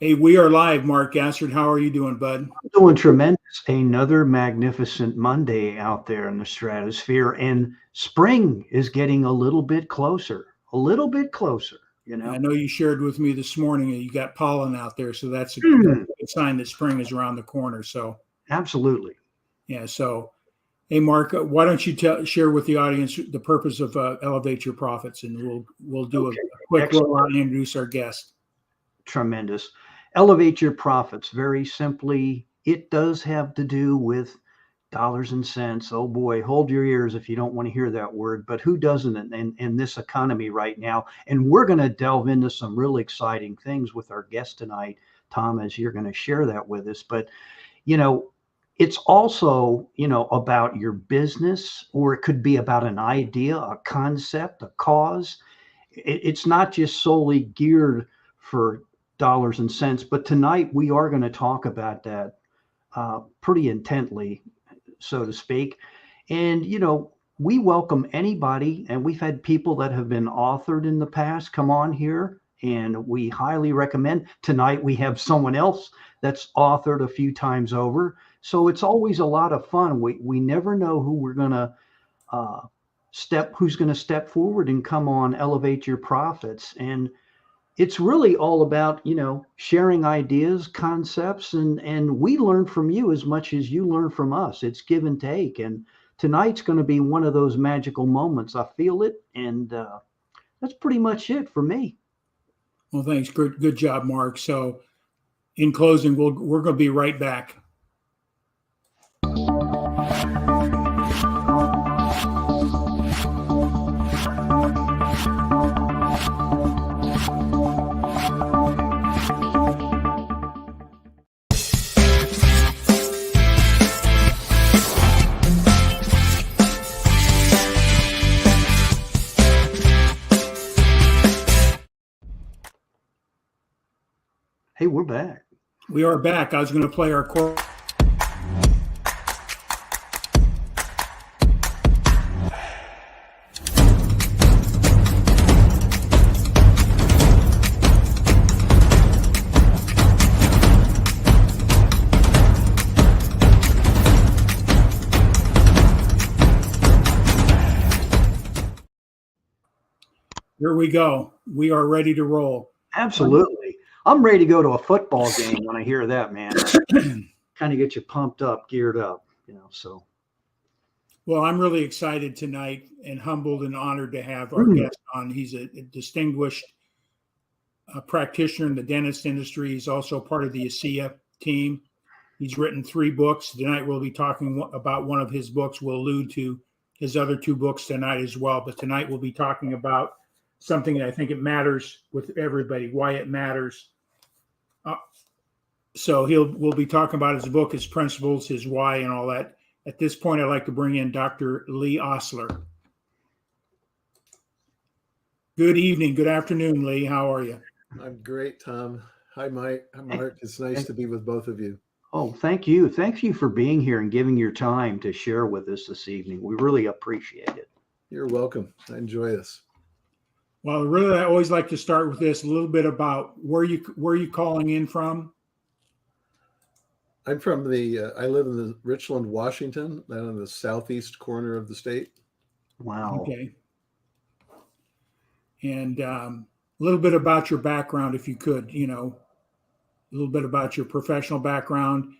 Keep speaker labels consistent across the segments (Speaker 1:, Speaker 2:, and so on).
Speaker 1: Hey, we are live, Mark Gassard. How are you doing, bud?
Speaker 2: I'm doing tremendous. Another magnificent Monday out there in the stratosphere, and spring is getting a little bit closer, a little bit closer, you
Speaker 1: I
Speaker 2: know.
Speaker 1: know you shared with me this morning that you got pollen out there, so that's a
Speaker 2: Hmm,
Speaker 1: good sign that spring is around the corner. So,
Speaker 2: absolutely.
Speaker 1: yeah. So, hey, Mark, why don't you share with the audience the purpose of Elevate Your Profits, and we'll do a
Speaker 2: Okay,
Speaker 1: quick
Speaker 2: excellent.
Speaker 1: rollout and introduce our guest.
Speaker 2: Tremendous. Elevate your profits. Very simply, it does have to do with dollars and cents. Oh boy, hold your ears if you don't want to hear that word, but who doesn't in this economy right now? And we're going to delve into some really exciting things with our guest tonight, Tom, as you're going to share that with us. But, you know, it's also, about your business, or it could be about an idea, a concept, a cause. It's not just solely geared for dollars and cents, but tonight we are going to talk about that pretty intently, so to speak. And, we welcome anybody, and we've had people that have been authored in the past come on here, and we highly recommend. Tonight we have someone else that's authored a few times over. So it's always a lot of fun. We never know who we're going to uh, who's going to step forward and come on Elevate Your Profits. And it's really all about, sharing ideas, concepts, and we learn from you as much as you learn from us. It's give and take, and tonight's going to be one of those magical moments. I feel it, and that's pretty much it for me.
Speaker 1: Well, thanks. Good job, Mark. So, in closing, we're going to be right back.
Speaker 2: Hey, we're back.
Speaker 1: We are back. I was going to play our core. Here we go. We are ready to roll.
Speaker 2: Absolutely. I'm ready to go to a football game when I hear that, man. Kind of get you pumped up, geared up, so.
Speaker 1: Well, I'm really excited tonight and humbled and honored to have our guest on. He's a distinguished practitioner in the dentist industry. He's also part of the ASEA team. He's written 3 books. Tonight we'll be talking about one of his books. We'll allude to his other 2 books tonight as well. But tonight we'll be talking about something that I think it matters with everybody, why it matters. So we'll be talking about his book, his principles, his why, and all that. At this point, I'd like to bring in Dr. Lee Ostler. Good evening. Good afternoon, Lee. How are you?
Speaker 3: I'm great, Tom. Hi, Mike. Hi, Mark. It's nice to be with both of you.
Speaker 2: Oh, thank you. Thank you for being here and giving your time to share with us this evening. We really appreciate it.
Speaker 3: You're welcome. I enjoy this.
Speaker 1: Well, really, I always like to start with this, a little bit about where you calling in from.
Speaker 3: I'm from I live in the Richland, Washington, down in the southeast corner of the state.
Speaker 2: Wow.
Speaker 1: Okay. And a little bit about your background, if you could, a little bit about your professional background,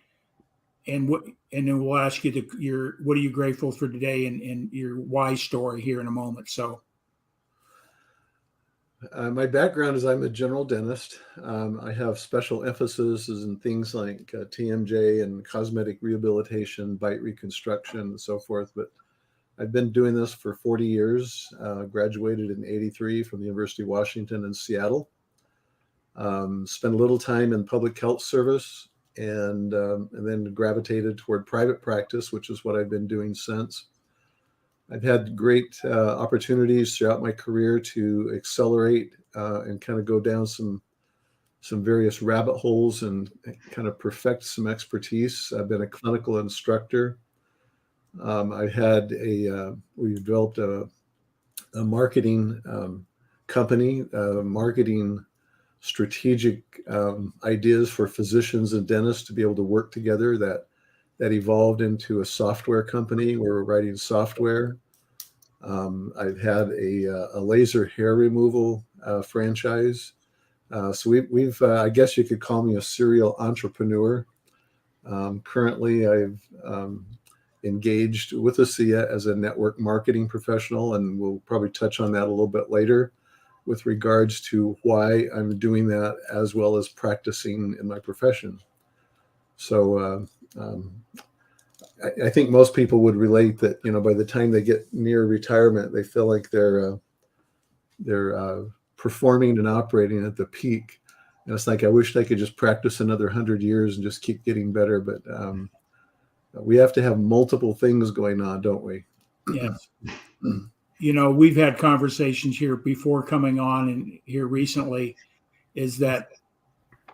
Speaker 1: and then we'll ask you what are you grateful for today, and your why story here in a moment. So.
Speaker 3: My background is I'm a general dentist. I have special emphasis in things like TMJ and cosmetic rehabilitation, bite reconstruction, and so forth. But I've been doing this for 40 years, graduated in '83 from the University of Washington in Seattle. Spent a little time in public health service and then gravitated toward private practice, which is what I've been doing since. I've had great opportunities throughout my career to accelerate and kind of go down some various rabbit holes and kind of perfect some expertise. I've been a clinical instructor. We developed a marketing company, marketing strategic ideas for physicians and dentists to be able to work together that evolved into a software company where we're writing software. I've had a laser hair removal franchise. So we've I guess you could call me a serial entrepreneur. Currently, I've engaged with ASEA as a network marketing professional, and we'll probably touch on that a little bit later with regards to why I'm doing that as well as practicing in my profession. So I think most people would relate that, by the time they get near retirement, they feel like they're performing and operating at the peak. And it's like, I wish they could just practice another 100 years and just keep getting better. But we have to have multiple things going on, don't we?
Speaker 1: Yes. We've had conversations here before coming on and here recently, is that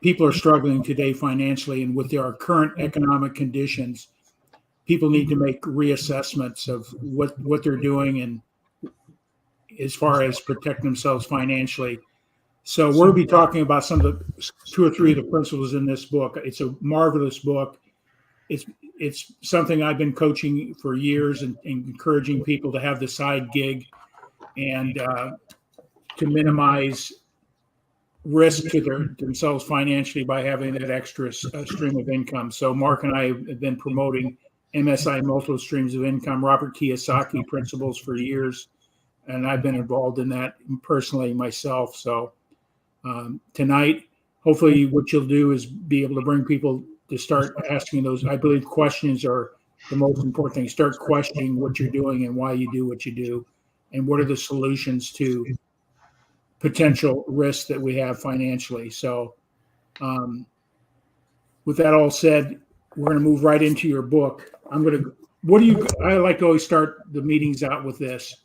Speaker 1: people are struggling today financially, and with our current economic conditions, people need to make reassessments of what they're doing and as far as protect themselves financially. So we'll be talking about some of the 2 or 3 of the principles in this book. It's a marvelous book. It's something I've been coaching for years and encouraging people to have the side gig and to minimize risk to themselves financially by having that extra stream of income. So Mark and I have been promoting MSI, multiple streams of income, Robert Kiyosaki principles for years, and I've been involved in that personally myself. So tonight, hopefully what you'll do is be able to bring people to start asking those. I believe questions are the most important thing. Start questioning what you're doing and why you do what you do, and what are the solutions to potential risks that we have financially. So with that all said, we're going to move right into your book. I like to always start the meetings out with this.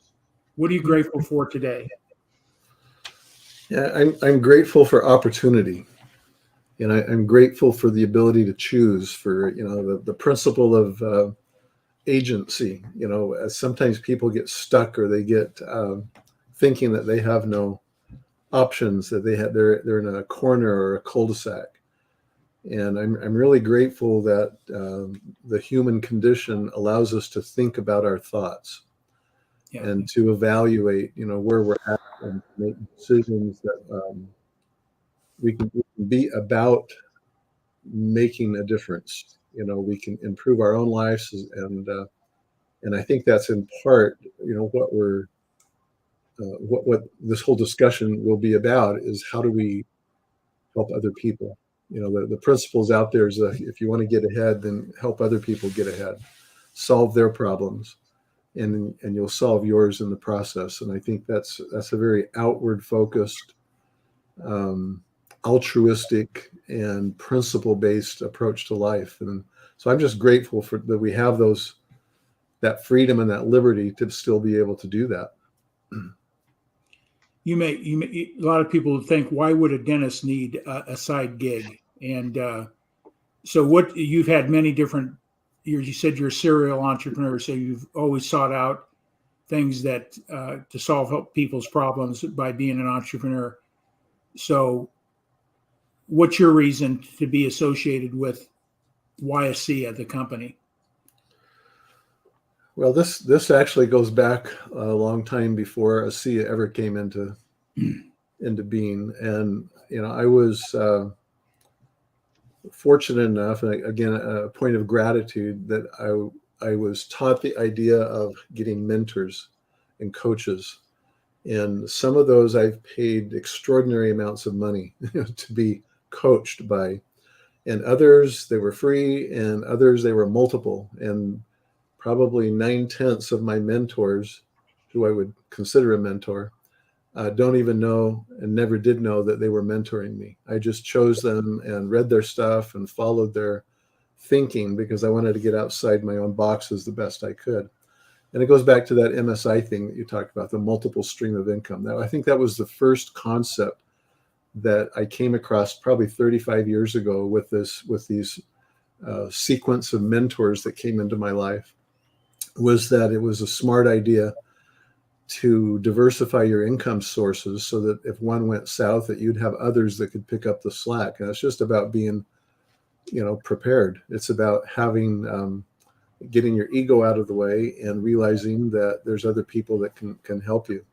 Speaker 1: What are you grateful for today?
Speaker 3: Yeah, I'm grateful for opportunity. And I'm grateful for the ability to choose, for, the principle of agency. Sometimes people get stuck, or they get thinking that they have no options, that they're in a corner or a cul-de-sac. And I'm really grateful that the human condition allows us to think about our thoughts, and to evaluate, where we're at, and make decisions that we can be about making a difference. We can improve our own lives, and I think that's in part, what this whole discussion will be about, is how do we help other people. The principles out there is if you want to get ahead, then help other people get ahead, solve their problems, and you'll solve yours in the process. And I think that's a very outward focused, altruistic and principle-based approach to life. And so I'm just grateful that we have that freedom and that liberty to still be able to do that.
Speaker 1: A lot of people think, why would a dentist need a side gig? And so what you've had many different years. You said you're a serial entrepreneur, so you've always sought out things that to solve people's problems by being an entrepreneur. So what's your reason to be associated with ASEA, the company?
Speaker 3: Well, this actually goes back a long time before ASEA ever came into being. And, I was fortunate enough, and again, a point of gratitude, that I was taught the idea of getting mentors and coaches. And some of those I've paid extraordinary amounts of money to be coached by. And others, they were free, and others, they were multiple. And probably 9/10 of my mentors, who I would consider a mentor, don't even know and never did know that they were mentoring me. I just chose them and read their stuff and followed their thinking because I wanted to get outside my own boxes the best I could. And it goes back to that MSI thing that you talked about, the multiple stream of income. Now, I think that was the first concept that I came across probably 35 years ago with these sequence of mentors that came into my life, was that it was a smart idea to diversify your income sources so that if one went south, that you'd have others that could pick up the slack. And it's just about being, prepared. It's about having, getting your ego out of the way and realizing that there's other people that can help you.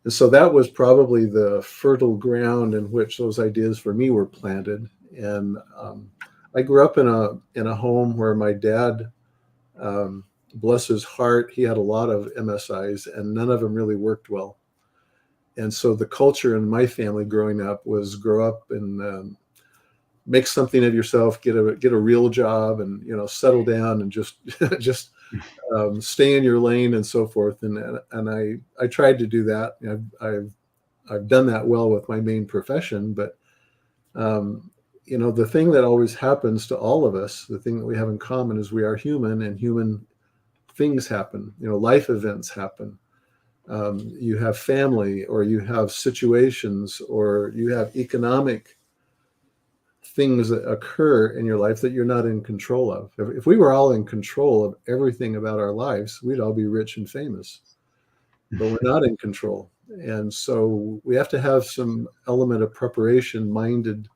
Speaker 3: And so that was probably the fertile ground in which those ideas for me were planted. And I grew up in a home where my dad, bless his heart, he had a lot of MSIs and none of them really worked well. And so the culture in my family growing up was grow up and make something of yourself, get a real job, and settle down and just stay in your lane and so forth. And I tried to do that. I've done that well with my main profession, but the thing that always happens to all of us, the thing that we have in common is we are human, and human things happen. Life events happen. You have family, or you have situations, or you have economic things that occur in your life that you're not in control of. If we were all in control of everything about our lives, we'd all be rich and famous, but we're not in control. And so we have to have some element of preparation, minded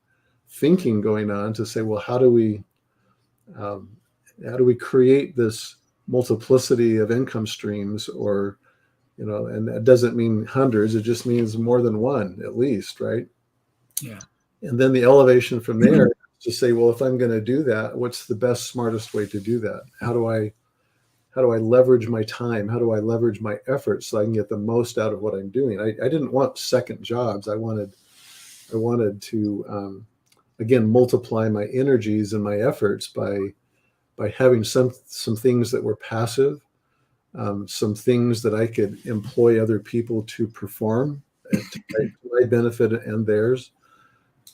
Speaker 3: thinking going on to say, well, how do we create this multiplicity of income streams, or, and that doesn't mean hundreds, it just means more than one at least, right?
Speaker 1: Yeah.
Speaker 3: And then the elevation from there to say, well, if I'm going to do that, what's the best, smartest way to do that? How do I leverage my time? How do I leverage my efforts so I can get the most out of what I'm doing? I didn't want second jobs. I wanted to, again, multiply my energies and my efforts by having some things that were passive, some things that I could employ other people to perform to my benefit and theirs.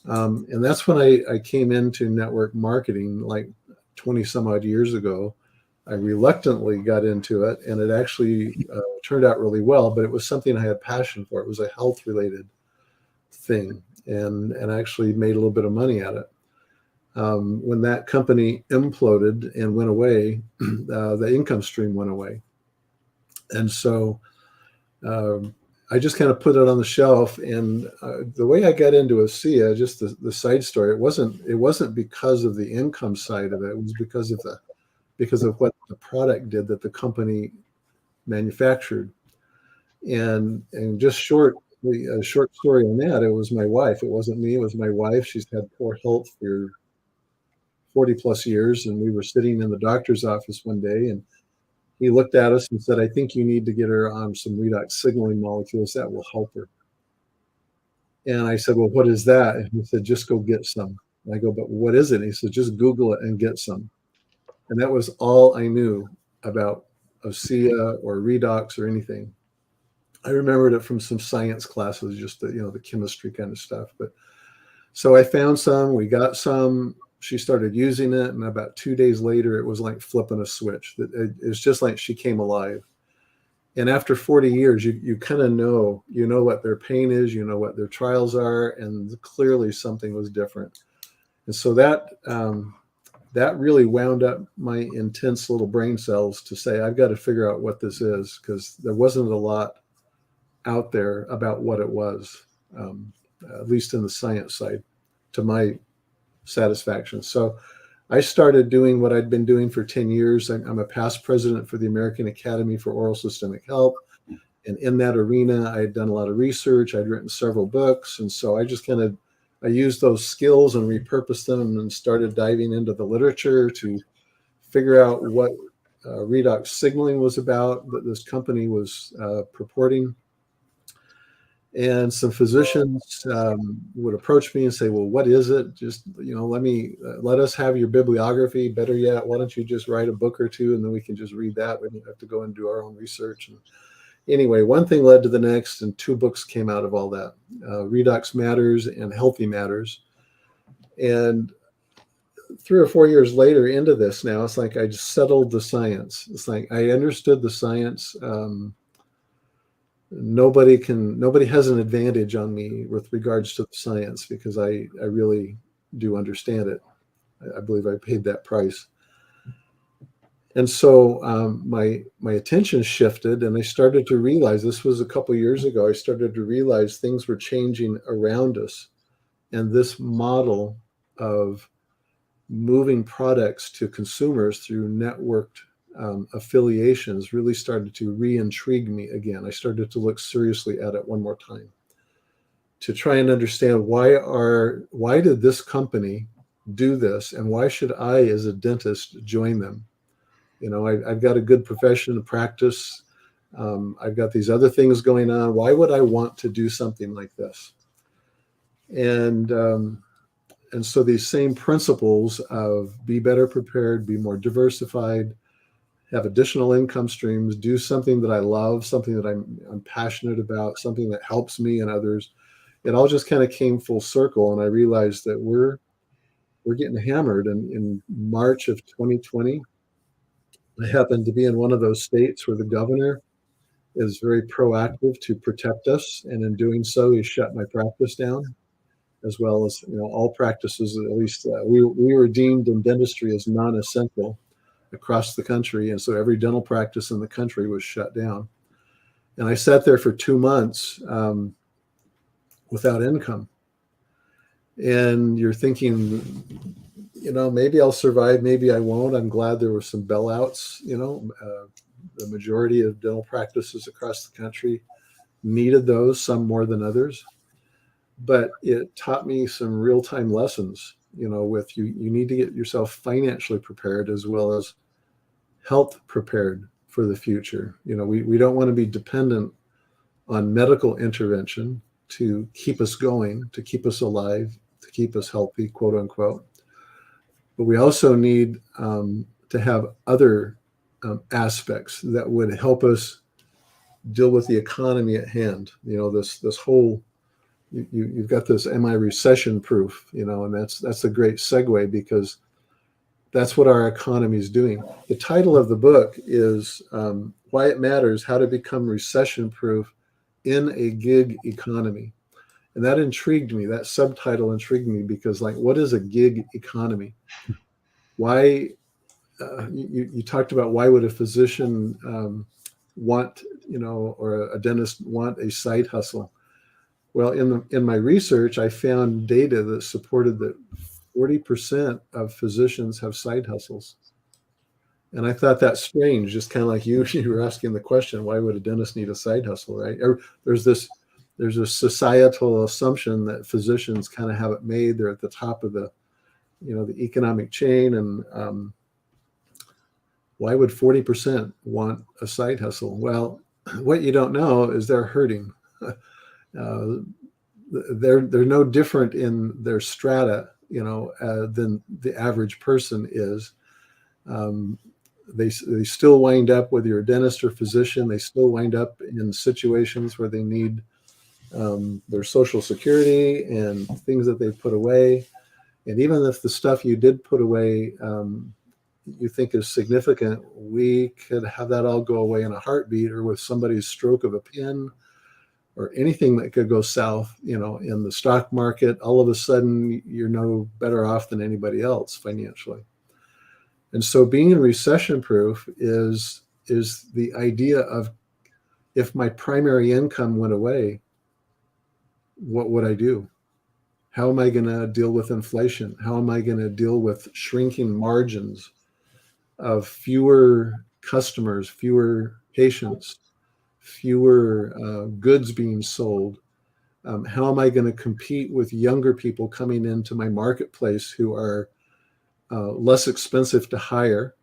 Speaker 3: And that's when I came into network marketing like 20 some odd years ago. I reluctantly got into it, and it actually turned out really well, but it was something I had passion for. It was a health related thing, and actually made a little bit of money at it. When that company imploded and went away, the income stream went away. And so I just kind of put it on the shelf. And the way I got into ASEA, just the side story, it wasn't because of the income side of it. It was because of what the product did that the company manufactured. And just a short story on that, it was my wife. It wasn't me, it was my wife. She's had poor health for 40 plus years. And we were sitting in the doctor's office one day, and he looked at us and said, I think you need to get her on some redox signaling molecules that will help her. And I said, well, what is that? And he said, just go get some. And I go, but what is it? And he said, just Google it and get some. And that was all I knew about ASEA or redox or anything. I remembered it from some science classes, just the chemistry kind of stuff. But so I found some, we got some. She started using it, and about 2 days later, it was like flipping a switch. It's just like she came alive. And after 40 years, you kind of know what their pain is, what their trials are, and clearly something was different. And so that really wound up my intense little brain cells to say, I've got to figure out what this is, because there wasn't a lot out there about what it was, at least in the science side, to my satisfaction. So I started doing what I'd been doing for 10 years. I'm a past president for the American Academy for Oral Systemic Health. And in that arena, I had done a lot of research. I'd written several books. And so I just I used those skills and repurposed them and started diving into the literature to figure out what redox signaling was about, that this company was purporting. And some physicians would approach me and say, well, what is it? Just, let us have your bibliography. Better yet, why don't you just write a book or two, and then we can just read that. We don't have to go and do our own research. And anyway, one thing led to the next, and 2 books came out of all that, Redox Matters and Healthy Matters. And 3 or 4 years later into this now, it's like I just settled the science. It's like I understood the science. Nobody has an advantage on me with regards to the science, because I really do understand it. I believe I paid that price. And so my attention shifted, and I started to realize, this was a couple years ago, I started to realize things were changing around us. And this model of moving products to consumers through networked affiliations really started to re-intrigue me again. I started to look seriously at it one more time to try and understand why did this company do this, and why should I, as a dentist, join them? You know, I've got a good profession to practice. I've got these other things going on. Why would I want to do something like this? And so these same principles of be better prepared, be more diversified, have additional income streams, do something that I love, something that I'm passionate about, something that helps me and others. It all just kind of came full circle, and I realized that we're getting hammered. And in March of 2020, I happened to be in one of those states where the governor is very proactive to protect us, and in doing so, he shut my practice down, as well as, you know, all practices. At least we were deemed in dentistry as non-essential across the country, and so every dental practice in the country was shut down. And I sat there for 2 months without income. And you're thinking, you know, maybe I'll survive, maybe I won't. I'm glad there were some bailouts. You know, the majority of dental practices across the country needed those, some more than others. But it taught me some real-time lessons, you know, with you need to get yourself financially prepared as well as health prepared for the future. You know, we don't want to be dependent on medical intervention to keep us going, to keep us alive, to keep us healthy, quote unquote. But we also need to have other aspects that would help us deal with the economy at hand. You know, this whole, you've got this, am I recession proof? You know, and that's a great segue, because that's what our economy is doing. The title of the book is Why It Matters, How to Become Recession Proof in a Gig Economy. And that intrigued me. That subtitle intrigued me because, like, what is a gig economy? Why, you talked about why would a physician want, you know, or a dentist want a side hustle? Well, in my research, I found data that supported that 40% of physicians have side hustles. And I thought that's strange, just kind of like you were asking the question, why would a dentist need a side hustle, right? There's a societal assumption that physicians kind of have it made. They're at the top of the, you know, the economic chain. And why would 40% want a side hustle? Well, what you don't know is they're hurting. They're no different in their strata, you know, than the average person is. They still wind up, whether you're a dentist or physician, they still wind up in situations where they need their Social Security and things that they've put away. And even if the stuff you did put away you think is significant, we could have that all go away in a heartbeat, or with somebody's stroke of a pen, or anything that could go south, you know, in the stock market. All of a sudden, you're no better off than anybody else financially. And so being recession proof is the idea of, if my primary income went away, what would I do? How am I going to deal with inflation? How am I going to deal with shrinking margins of fewer customers, fewer patients, fewer goods being sold? How am I going to compete with younger people coming into my marketplace who are less expensive to hire?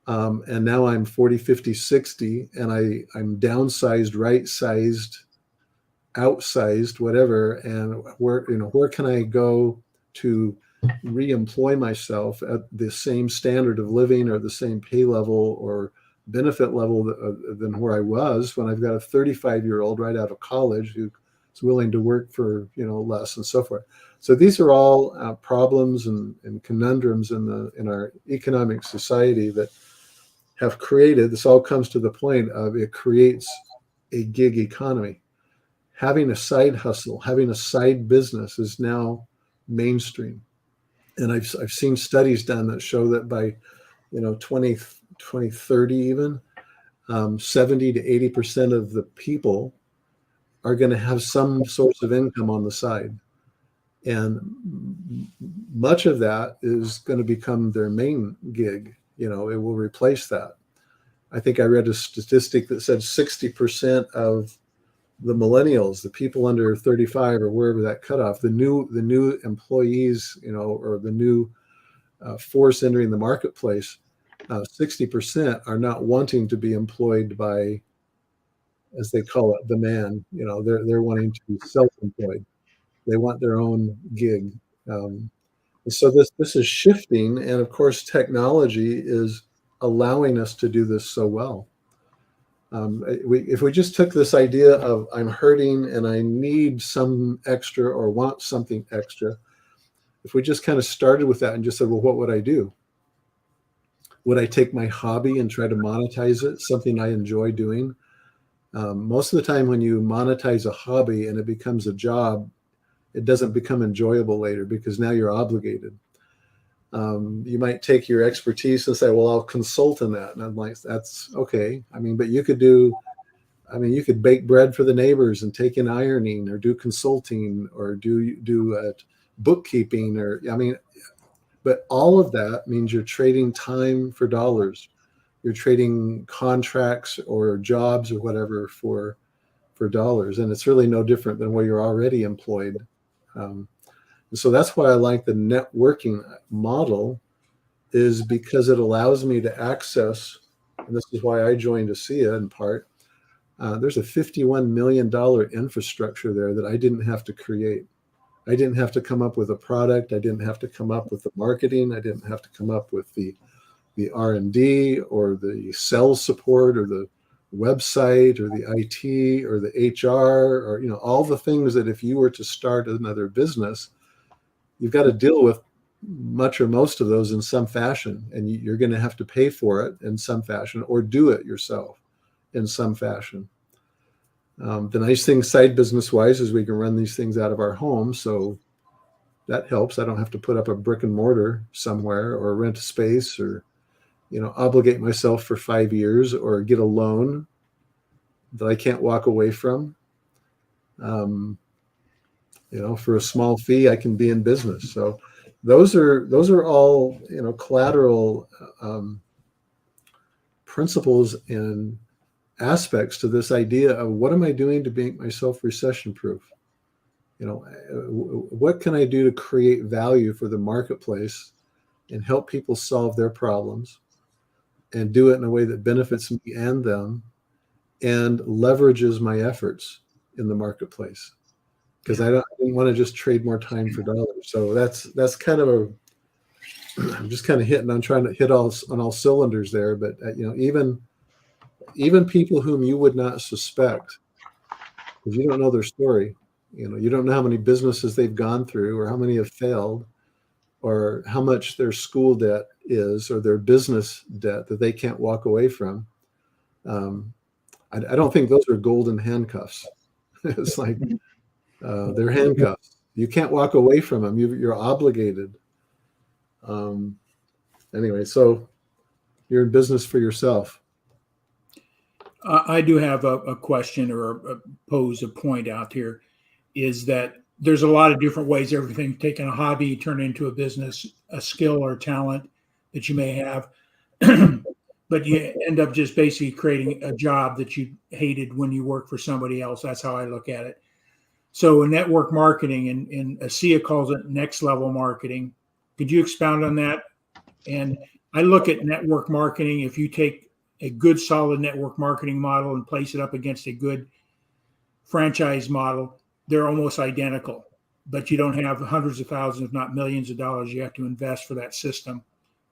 Speaker 3: And now I'm 40, 50, 60, and I'm downsized, right-sized, outsized, whatever. And where can I go to re-employ myself at the same standard of living or the same pay level or benefit level than where I was when I've got a 35-year-old right out of college who's willing to work for, you know, less, and so forth. So these are all problems and conundrums in our economic society that have created, this all comes to the point of, it creates a gig economy. Having a side hustle, having a side business is now mainstream. And I've seen studies done that show that by, you know, 2030 even, 70 to 80% of the people are going to have some source of income on the side. And much of that is going to become their main gig. It will replace that. I think I read a statistic that said 60% of the millennials, the people under 35 or wherever that cutoff, the new employees, or the new force entering the marketplace, 60% are not wanting to be employed by, as they call it, the man. They're wanting to be self-employed. They want their own gig. And so this is shifting, and of course, technology is allowing us to do this so well. If we just took this idea of I'm hurting and I need some extra or want something extra, if we just kind of started with that and just said, well, what would I do? Would I take my hobby and try to monetize it, something I enjoy doing? Most of the time when you monetize a hobby and it becomes a job, it doesn't become enjoyable later because now you're obligated. You might take your expertise and say, well, I'll consult in that. And I'm like, that's okay. But you could you could bake bread for the neighbors and take in ironing or do consulting or do bookkeeping but all of that means you're trading time for dollars. You're trading contracts or jobs or whatever for dollars. And it's really no different than where you're already employed. So that's why I like the networking model, is because it allows me to access, and this is why I joined ASEA in part, there's a $51 million infrastructure there that I didn't have to create. I didn't have to come up with a product. I didn't have to come up with the marketing. I didn't have to come up with the R&D or the sales support or the website or the IT or the HR or all the things that if you were to start another business, you've got to deal with much or most of those in some fashion, and you're going to have to pay for it in some fashion or do it yourself in some fashion. The nice thing side business wise is we can run these things out of our home, so that helps. I don't have to put up a brick and mortar somewhere or rent a space or obligate myself for 5 years or get a loan that I can't walk away from. For a small fee, I can be in business. So those are all, collateral principles and aspects to this idea of what am I doing to make myself recession proof? What can I do to create value for the marketplace and help people solve their problems and do it in a way that benefits me and them and leverages my efforts in the marketplace? Because I didn't want to just trade more time for dollars. So that's kind of I'm just kind of trying to hit on all cylinders there. But even people whom you would not suspect, because you don't know their story, you don't know how many businesses they've gone through or how many have failed or how much their school debt is or their business debt that they can't walk away from. I don't think those are golden handcuffs. It's like they're handcuffs. You can't walk away from them. You're obligated. Anyway, so you're in business for yourself.
Speaker 1: I do have a question or pose a point out here, is that there's a lot of different ways everything, taking a hobby, turn it into a business, a skill or talent that you may have, but you end up just basically creating a job that you hated when you worked for somebody else. That's how I look at it. So network marketing, and ASEA calls it next level marketing. Could you expound on that? And I look at network marketing, if you take a good solid network marketing model and place it up against a good franchise model, they're almost identical, but you don't have hundreds of thousands, if not millions of dollars you have to invest for that system.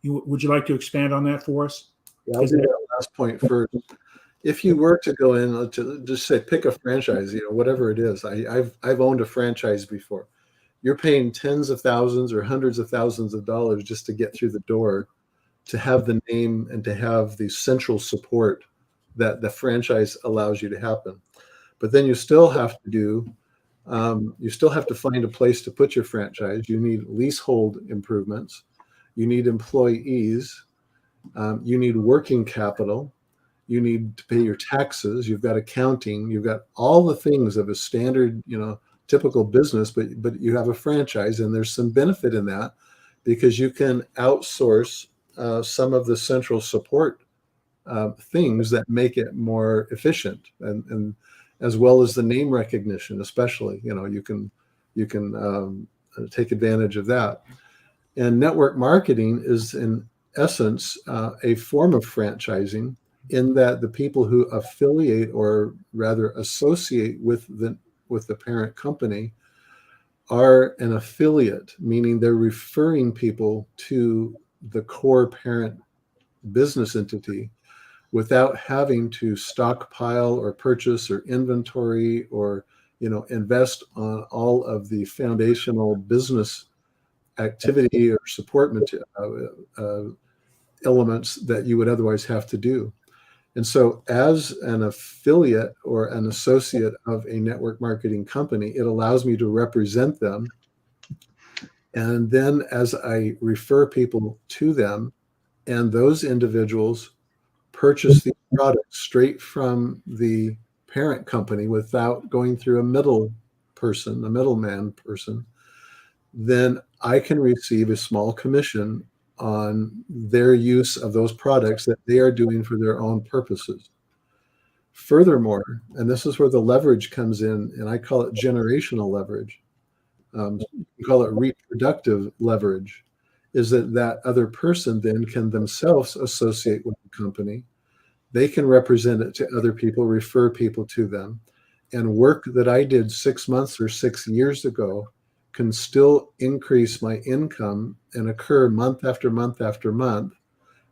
Speaker 1: Would you like to expand on that for us?
Speaker 3: Yeah, I'll do that last point first. If you were to go in to just say pick a franchise, whatever it is, I've owned a franchise before. You're paying tens of thousands or hundreds of thousands of dollars just to get through the door, to have the name and to have the central support that the franchise allows you to happen. But then you still have to find a place to put your franchise. You need leasehold improvements. You need employees. You need working capital. You need to pay your taxes. You've got accounting. You've got all the things of a standard, typical business, but you have a franchise, and there's some benefit in that because you can outsource some of the central support things that make it more efficient, and as well as the name recognition, especially, you can take advantage of that. And network marketing is in essence a form of franchising, in that the people who affiliate, or rather associate with the parent company, are an affiliate, meaning they're referring people to the core parent business entity without having to stockpile or purchase or inventory or invest on all of the foundational business activity or support elements that you would otherwise have to do. And so as an affiliate or an associate of a network marketing company, it allows me to represent them. And then as I refer people to them, and those individuals purchase the product straight from the parent company without going through a middleman person, then I can receive a small commission on their use of those products that they are doing for their own purposes. Furthermore, and this is where the leverage comes in, and I call it generational leverage. You call it reproductive leverage, is that other person then can themselves associate with the company. They can represent it to other people, refer people to them, and work that I did 6 months or 6 years ago can still increase my income and occur month after month after month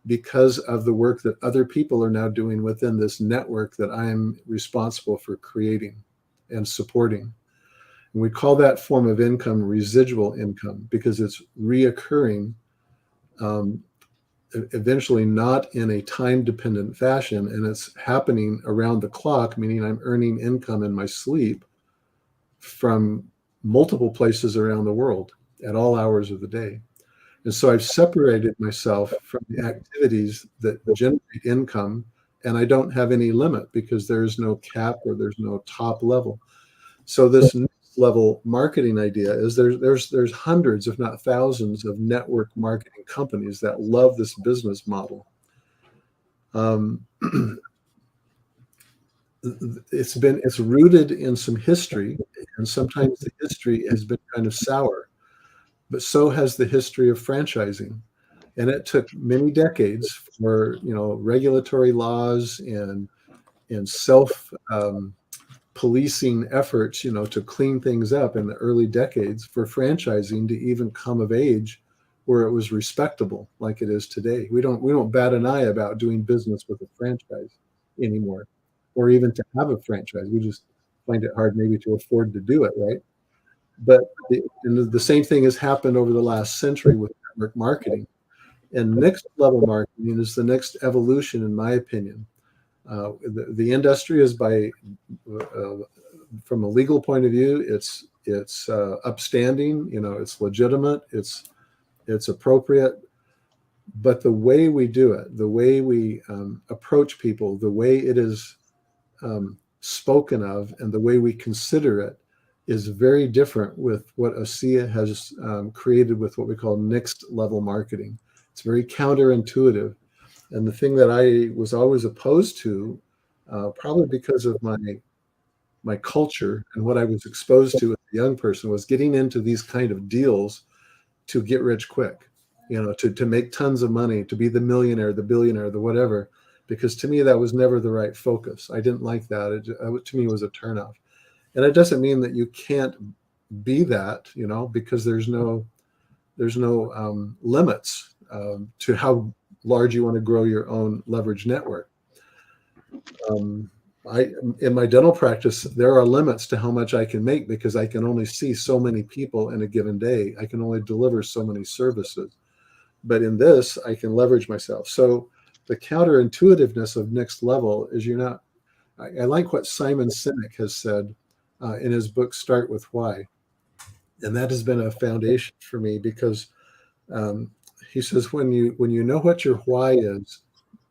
Speaker 3: because of the work that other people are now doing within this network that I am responsible for creating and supporting. And we call that form of income residual income because it's reoccurring, eventually not in a time-dependent fashion, and it's happening around the clock, meaning I'm earning income in my sleep from multiple places around the world at all hours of the day. And so I've separated myself from the activities that generate income, and I don't have any limit because there's no cap or there's no top level. So this next level marketing idea is there's hundreds, if not thousands, of network marketing companies that love this business model. It's rooted in some history, and sometimes the history has been kind of sour, but so has the history of franchising. And it took many decades for regulatory laws and self policing efforts to clean things up in the early decades for franchising to even come of age where it was respectable like it is today. We don't bat an eye about doing business with a franchise anymore, or even to have a franchise. We just find it hard maybe to afford to do it, right? But the same thing has happened over the last century with network marketing. And next level marketing is the next evolution, in my opinion. The industry is from a legal point of view, it's upstanding, it's legitimate, it's appropriate. But the way we do it, the way we approach people, the way it is spoken of, and the way we consider it is very different with what ASEA has created with what we call next level marketing. It's very counterintuitive. And the thing that I was always opposed to, probably because of my culture and what I was exposed to as a young person, was getting into these kind of deals to get rich quick, to make tons of money, to be the millionaire, the billionaire, the whatever. Because to me, that was never the right focus. I didn't like that. To me, it was a turnoff. And it doesn't mean that you can't be that, because there's no limits to how large you want to grow your own leverage network. In my dental practice, there are limits to how much I can make because I can only see so many people in a given day. I can only deliver so many services. But in this, I can leverage myself. So the counterintuitiveness of next level is I like what Simon Sinek has said in his book, Start With Why. And that has been a foundation for me because he says, when you know what your why is,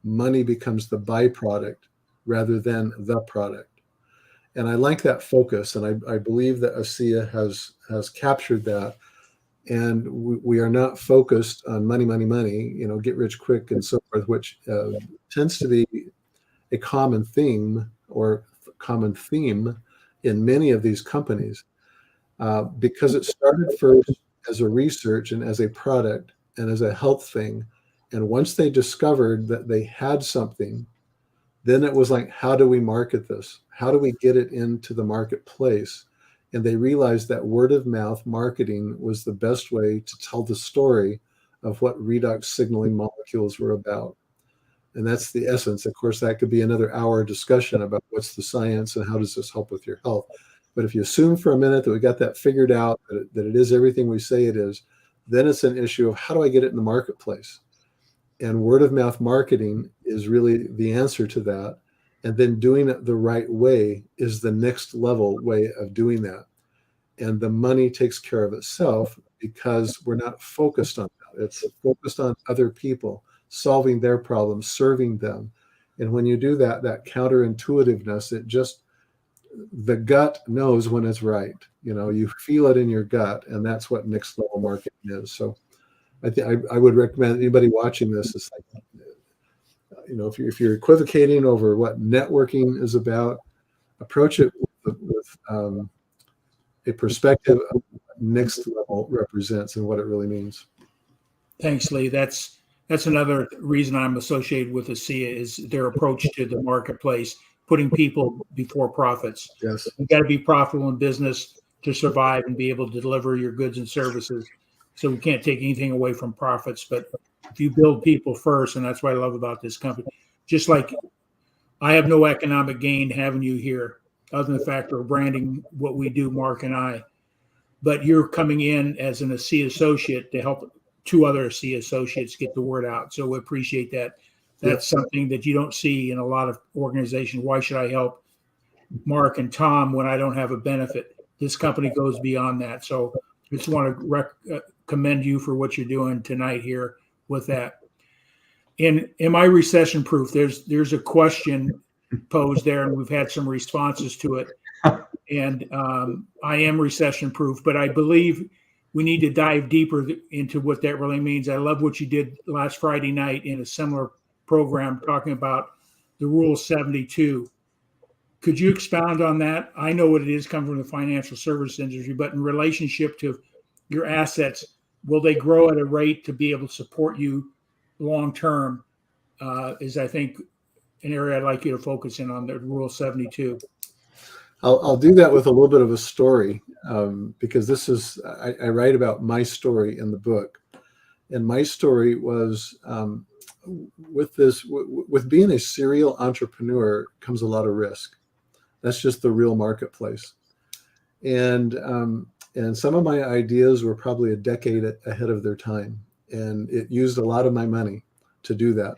Speaker 3: money becomes the byproduct rather than the product. And I like that focus, and I believe that ASEA has captured that. And we are not focused on money, money, money, get rich quick and so forth, which tends to be a common theme in many of these companies, because it started first as a research and as a product and as a health thing. And once they discovered that they had something, then it was like, how do we market this? How do we get it into the marketplace? And they realized that word of mouth marketing was the best way to tell the story of what redox signaling molecules were about. And that's the essence. Of course, that could be another hour discussion about what's the science and how does this help with your health. But if you assume for a minute that we got that figured out, that it is everything we say it is, then it's an issue of how do I get it in the marketplace? And word of mouth marketing is really the answer to that. And then doing it the right way is the next level way of doing that. And the money takes care of itself because we're not focused on that. It's focused on other people, solving their problems, serving them. And when you do that, that counterintuitiveness, the gut knows when it's right. You feel it in your gut, and that's what next level marketing is. So I would recommend anybody watching this is like, if you're equivocating over what networking is about, approach it with a perspective of what next level represents and what it really means.
Speaker 1: Thanks, Lee. That's another reason I'm associated with ASEA is their approach to the marketplace, putting people before profits.
Speaker 3: Yes.
Speaker 1: You've got to be profitable in business to survive and be able to deliver your goods and services. So we can't take anything away from profits, but if you build people first, and that's what I love about this company, just like I have no economic gain having you here, other than the fact we're branding what we do, Mark and I, but you're coming in as an ASEA associate to help two other ASEA associates get the word out. So we appreciate that. That's something that you don't see in a lot of organizations. Why should I help Mark and Tom when I don't have a benefit? This company goes beyond that. So I just want to commend you for what you're doing tonight here with that. Am I recession proof? There's a question posed there, and we've had some responses to it. And I am recession proof, but I believe we need to dive deeper into what that really means. I love what you did last Friday night in a similar program talking about the Rule 72. Could you expound on that? I know what it is coming from the financial service industry, but in relationship to your assets, will they grow at a rate to be able to support you long term? Is, I think, an area I'd like you to focus in on, the Rule 72.
Speaker 3: I'll do that with a little bit of a story, because this is, I write about my story in the book. And my story was with being a serial entrepreneur comes a lot of risk. That's just the real marketplace. And some of my ideas were probably a decade ahead of their time. And it used a lot of my money to do that.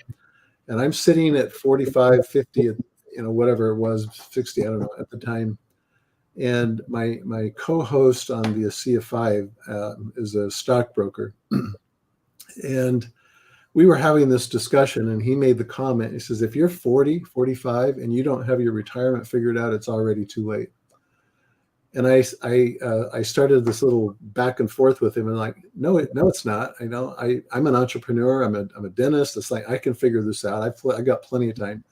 Speaker 3: And I'm sitting at 45, 50, whatever it was, 60, I don't know, at the time. And my co-host on the ASEA 5 is a stockbroker. And we were having this discussion, and he made the comment, he says, if you're 40, 45, and you don't have your retirement figured out, it's already too late. And I started this little back and forth with him, and like, no, it's not. I'm an entrepreneur. I'm a dentist. It's like, I can figure this out. I got plenty of time. And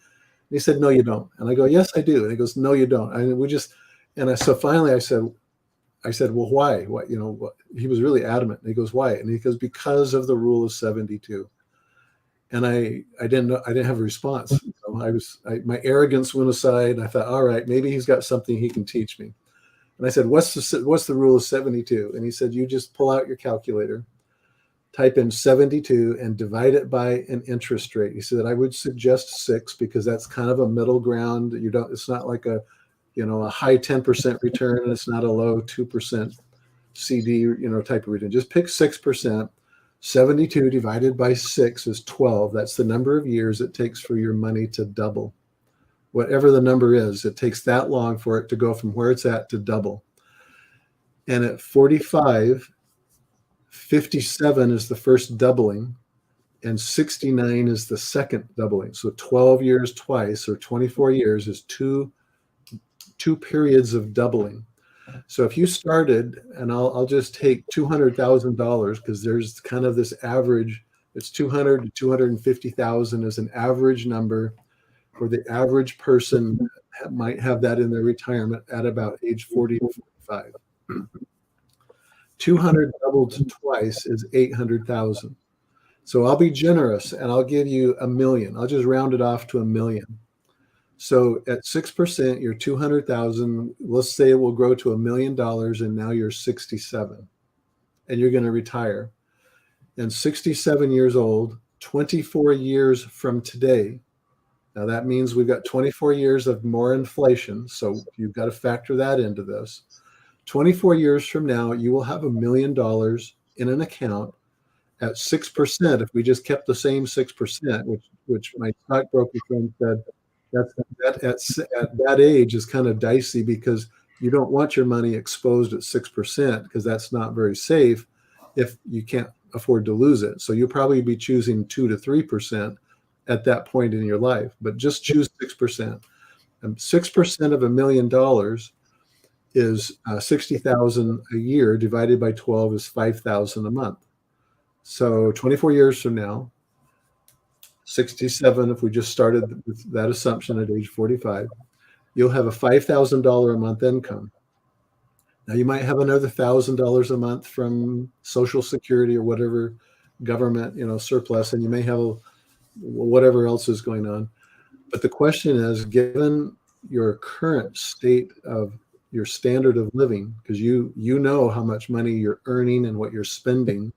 Speaker 3: he said, no, you don't. And I go, yes, I do. And he goes, no, you don't. So finally I said, well, why? What, he was really adamant. And he goes, why? And he goes, because of the Rule of 72. And I didn't have a response. My arrogance went aside, and I thought, all right, maybe he's got something he can teach me. And I said, what's the Rule of 72? And he said, you just pull out your calculator, type in 72, and divide it by an interest rate. He said, I would suggest 6 because that's kind of a middle ground. It's not like a high 10% return, and it's not a low 2% CD, type of return. Just pick 6%. 72 divided by 6 is 12. That's the number of years it takes for your money to double. Whatever the number is, it takes that long for it to go from where it's at to double. And at 45, 57 is the first doubling, and 69 is the second doubling. So 12 years twice, or 24 years, is two periods of doubling. So if you started, and I'll just take $200,000 because there's kind of this average, it's 200 to 250,000 is an average number where the average person might have that in their retirement at about age 40 to 45. 200 doubled to twice is 800,000. So I'll be generous and I'll give you $1 million. I'll just round it off to $1 million. So at 6%, you're 200,000. Let's say it will grow to $1 million, and now you're 67, and you're going to retire. And 67 years old, 24 years from today. Now that means we've got 24 years of more inflation. So you've got to factor that into this. 24 years from now, you will have $1 million in an account at 6%. If we just kept the same 6%, which my stockbroker friend said, at that age is kind of dicey because you don't want your money exposed at 6% because that's not very safe if you can't afford to lose it. So you'll probably be choosing 2 to 3% at that point in your life, but just choose 6%. And 6% of $1 million is 60,000 a year divided by 12 is 5,000 a month. So 24 years from now, 67, if we just started with that assumption at age 45, you'll have a $5,000 a month income. Now you might have another $1,000 a month from Social Security or whatever government, surplus, and you may have whatever else is going on. But the question is, given your current state of your standard of living, because you know how much money you're earning and what you're spending,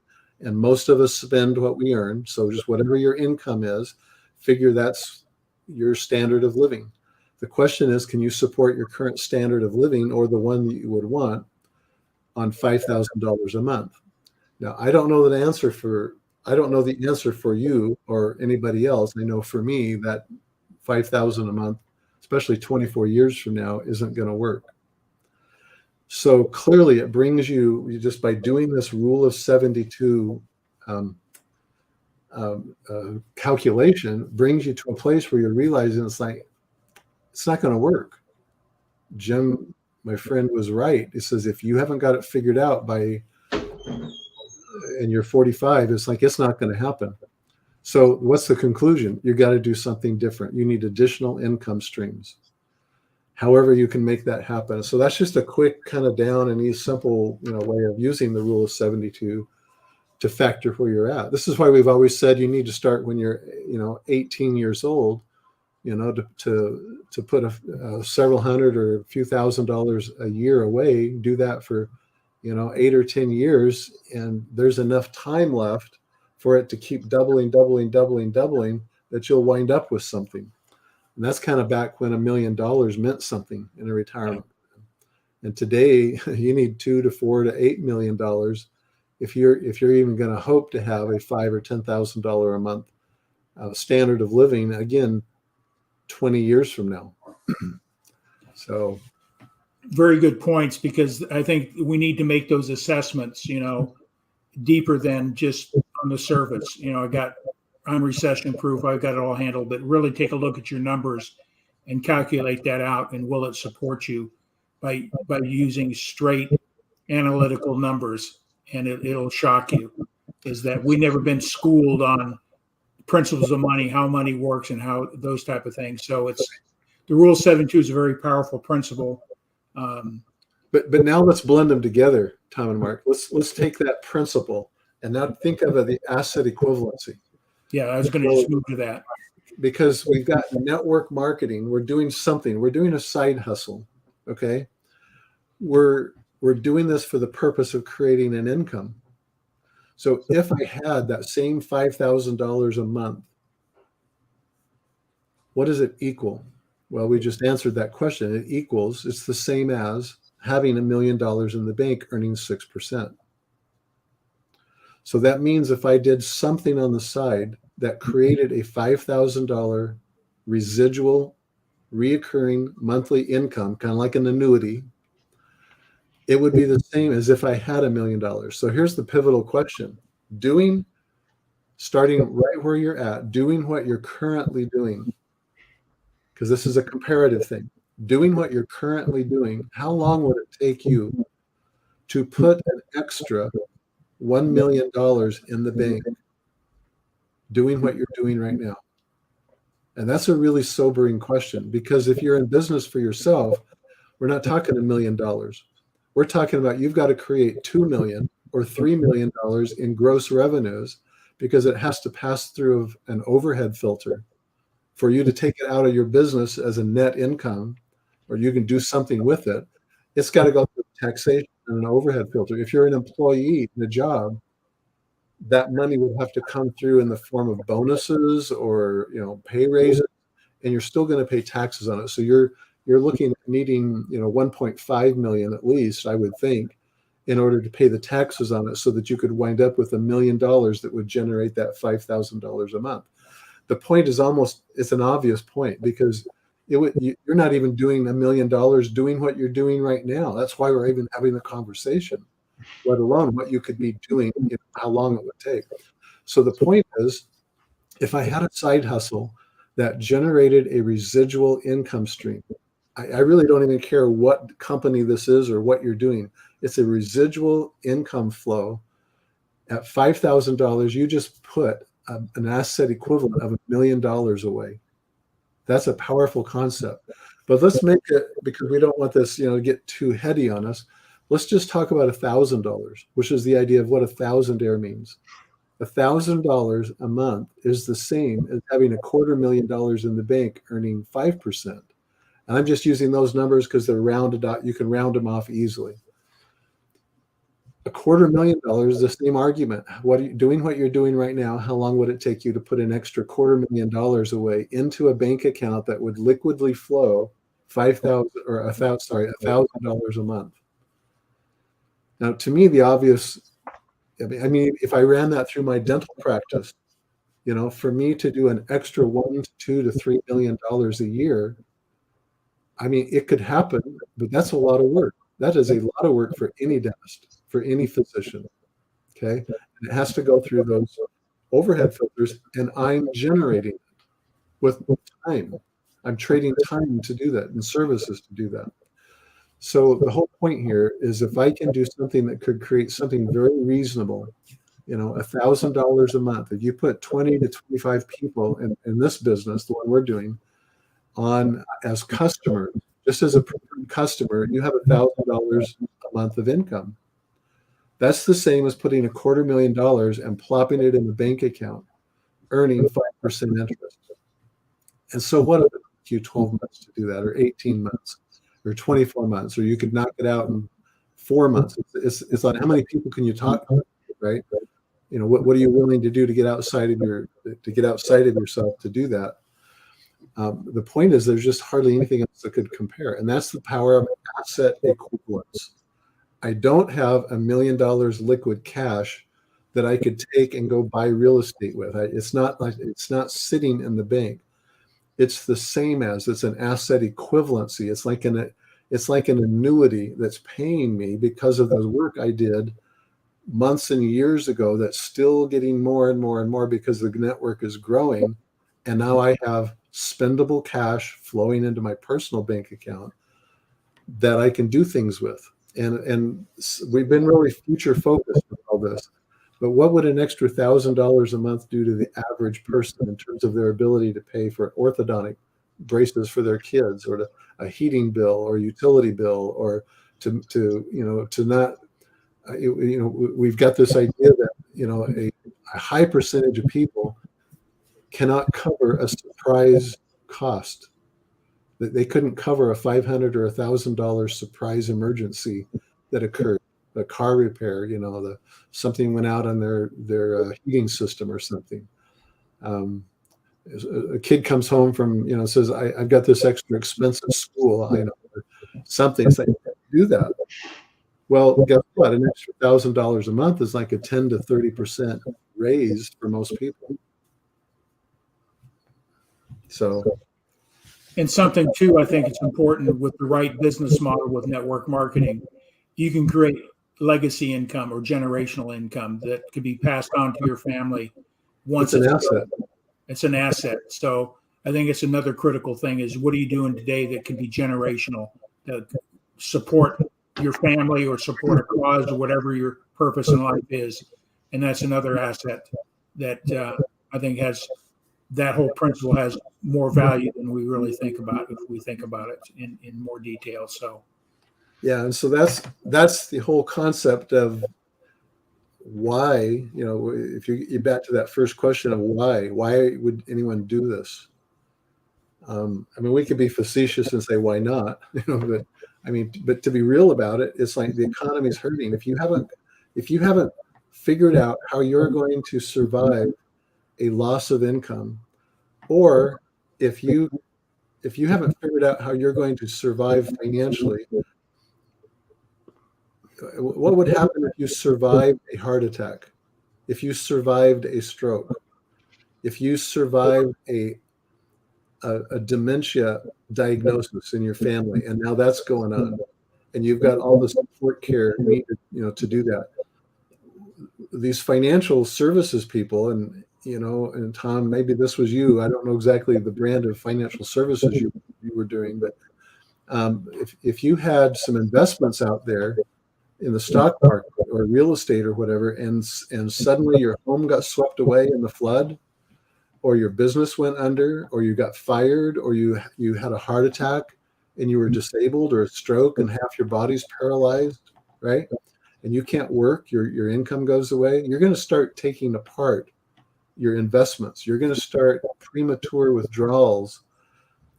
Speaker 3: and most of us spend what we earn. So just whatever your income is, figure that's your standard of living. The question is, can you support your current standard of living or the one that you would want on $5,000 a month? Now, I don't know the answer for you or anybody else. I know for me that $5,000 a month, especially 24 years from now, isn't going to work. So clearly it brings you just by doing this rule of 72 calculation, brings you to a place where you're realizing it's not going to work. Jim, my friend, was right. He says, if you haven't got it figured out and you're 45, it's not going to happen. So what's the conclusion? You got to do something different. You need additional income streams. However you can make that happen. So that's just a quick kind of down and easy, simple, way of using the rule of 72 to factor where you're at. This is why we've always said you need to start when you're, 18 years old, to put several hundred or a few $1,000s a year away. Do that for, 8 or 10 years, and there's enough time left for it to keep doubling, that you'll wind up with something. And that's kind of back when $1 million meant something in a retirement. And today you need $2 to $4 to $8 million if you're even going to hope to have a $5,000 or $10,000 a month standard of living, again, 20 years from now. So
Speaker 1: very good points, because I think we need to make those assessments, deeper than just on the surface. I'm recession proof. I've got it all handled, but really take a look at your numbers and calculate that out. And will it support you by using straight analytical numbers? And it'll shock you, is that we've never been schooled on principles of money, how money works and how those type of things. So the rule 72 is a very powerful principle.
Speaker 3: But now let's blend them together, Tom and Mark. Let's take that principle and now think of the asset equivalency.
Speaker 1: Yeah, I was going to just move to that.
Speaker 3: Because we've got network marketing. We're doing something. We're doing a side hustle. Okay. We're doing this for the purpose of creating an income. So if I had that same $5,000 a month, what does it equal? Well, we just answered that question. It's the same as having $1 million in the bank earning 6%. So that means if I did something on the side that created a $5,000 residual, reoccurring monthly income, kind of like an annuity, it would be the same as if I had $1 million. So here's the pivotal question. Starting right where you're at, doing what you're currently doing, because this is a comparative thing. Doing what you're currently doing, how long would it take you to put an extra $1 million in the bank doing what you're doing right now? And that's a really sobering question, because if you're in business for yourself, we're not talking $1 million. We're talking about you've got to create $2 million or $3 million in gross revenues, because it has to pass through an overhead filter for you to take it out of your business as a net income, or you can do something with it. It's got to go through taxation and an overhead filter. If you're an employee in a job, that money would have to come through in the form of bonuses or pay raises, and you're still going to pay taxes on it. So you're looking at needing 1.5 million at least, I would think, in order to pay the taxes on it, so that you could wind up with $1 million that would generate that $5,000 a month. The point is it's an obvious point, because you're not even doing $1 million doing what you're doing right now. That's why we're even having the conversation, let alone what you could be doing, how long it would take. So the point is, if I had a side hustle that generated a residual income stream, I really don't even care what company this is or what you're doing. It's a residual income flow. At $5,000, you just put an asset equivalent of $1 million away. That's a powerful concept. But let's make it, because we don't want this, to get too heady on us. Let's just talk about $1,000, which is the idea of what 1,000 air means. $1,000 a month is the same as having $250,000 in the bank earning 5%. And I'm just using those numbers because they're rounded out. You can round them off easily. $250,000 is the same argument. Doing what you're doing right now, how long would it take you to put an extra $250,000 away into a bank account that would liquidly flow $1,000 a month? Now, to me, the obvious, I mean, if I ran that through my dental practice, for me to do an extra $1 to $2 to $3 million a year, I mean, it could happen, but that's a lot of work. That is a lot of work for any dentist, for any physician. Okay. And it has to go through those overhead filters, and I'm generating it with time. I'm trading time to do that and services to do that. So the whole point here is, if I can do something that could create something very reasonable, $1,000 a month, if you put 20 to 25 people in this business, the one we're doing, on as customers, just as a customer, you have $1,000 a month of income. That's the same as putting $250,000 and plopping it in the bank account, earning 5% interest. And so what if it took you 12 months to do that, or 18 months, or 24 months, or you could knock it out in 4 months? It's like, how many people can you talk to, right? What are you willing to do to get outside of yourself to do that? The point is, there's just hardly anything else that could compare, and that's the power of asset equivalence. I don't have $1 million liquid cash that I could take and go buy real estate with. It's not sitting in the bank. It's the same as, it's an asset equivalency. It's like an annuity that's paying me because of the work I did months and years ago, that's still getting more and more and more because the network is growing. And now I have spendable cash flowing into my personal bank account that I can do things with. And we've been really future focused with all this. But what would an extra $1,000 a month do to the average person in terms of their ability to pay for orthodontic braces for their kids, or a heating bill or utility bill, or to not, we've got this idea that, a high percentage of people cannot cover a surprise cost. That they couldn't cover a $500 or $1,000 surprise emergency that occurred, a car repair, something went out on their heating system or something. A kid comes home from, says, I've got this extra expensive school, something. It's like, do that. Well, guess what? An extra $1,000 a month is like a 10 to 30% raise for most people. So. And
Speaker 1: something too, I think it's important with the right business model with network marketing. you can create legacy income or generational income that could be passed on to your family once
Speaker 3: It's an asset.
Speaker 1: It's an asset. So I think it's another critical thing is what are you doing today that can be generational to support your family or support a cause or whatever your purpose in life is. And that's another asset that I think has that whole principle has more value than we really think about if we think about it in more detail. So
Speaker 3: Yeah, and so that's the whole concept of why, if you back to that first question of why would anyone do this? I mean, we could be facetious and say why not, but to be real about it, it's like the economy is hurting. If you haven't figured out how you're going to survive a loss of income, or if you haven't figured out how you're going to survive financially, what would happen if you survived a heart attack, if you survived a stroke, if you survived a dementia diagnosis in your family, and now that's going on, and you've got all the support care needed, to do that? These financial services people, and Tom, maybe this was you. I don't know exactly the brand of financial services you were doing, but if you had some investments out there in the stock market or real estate or whatever, and suddenly your home got swept away in the flood, or your business went under, or you got fired, or you had a heart attack and you were disabled, or a stroke and half your body's paralyzed, right? And you can't work, your income goes away, you're going to start taking apart your investments. You're going to start premature withdrawals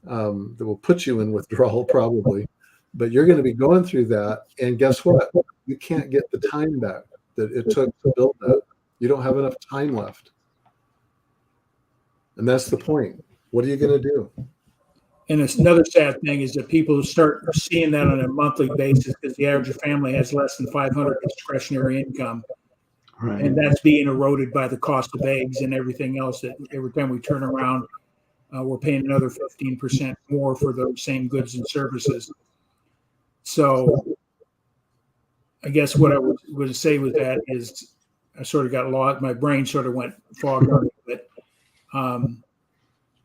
Speaker 3: that will put you in withdrawal probably, but you're going to be going through that. And guess what? You can't get the time back that it took to build that. You don't have enough time left. And that's the point. What are you going to do?
Speaker 1: And it's another sad thing is that people start seeing that on a monthly basis because the average family has less than 500 discretionary income.
Speaker 2: Right.
Speaker 1: And that's being eroded by the cost of eggs and everything else that every time we turn around, we're paying another 15% more for those same goods and services. So I guess what I would say with that is I sort of got lost. My brain sort of went foggy, but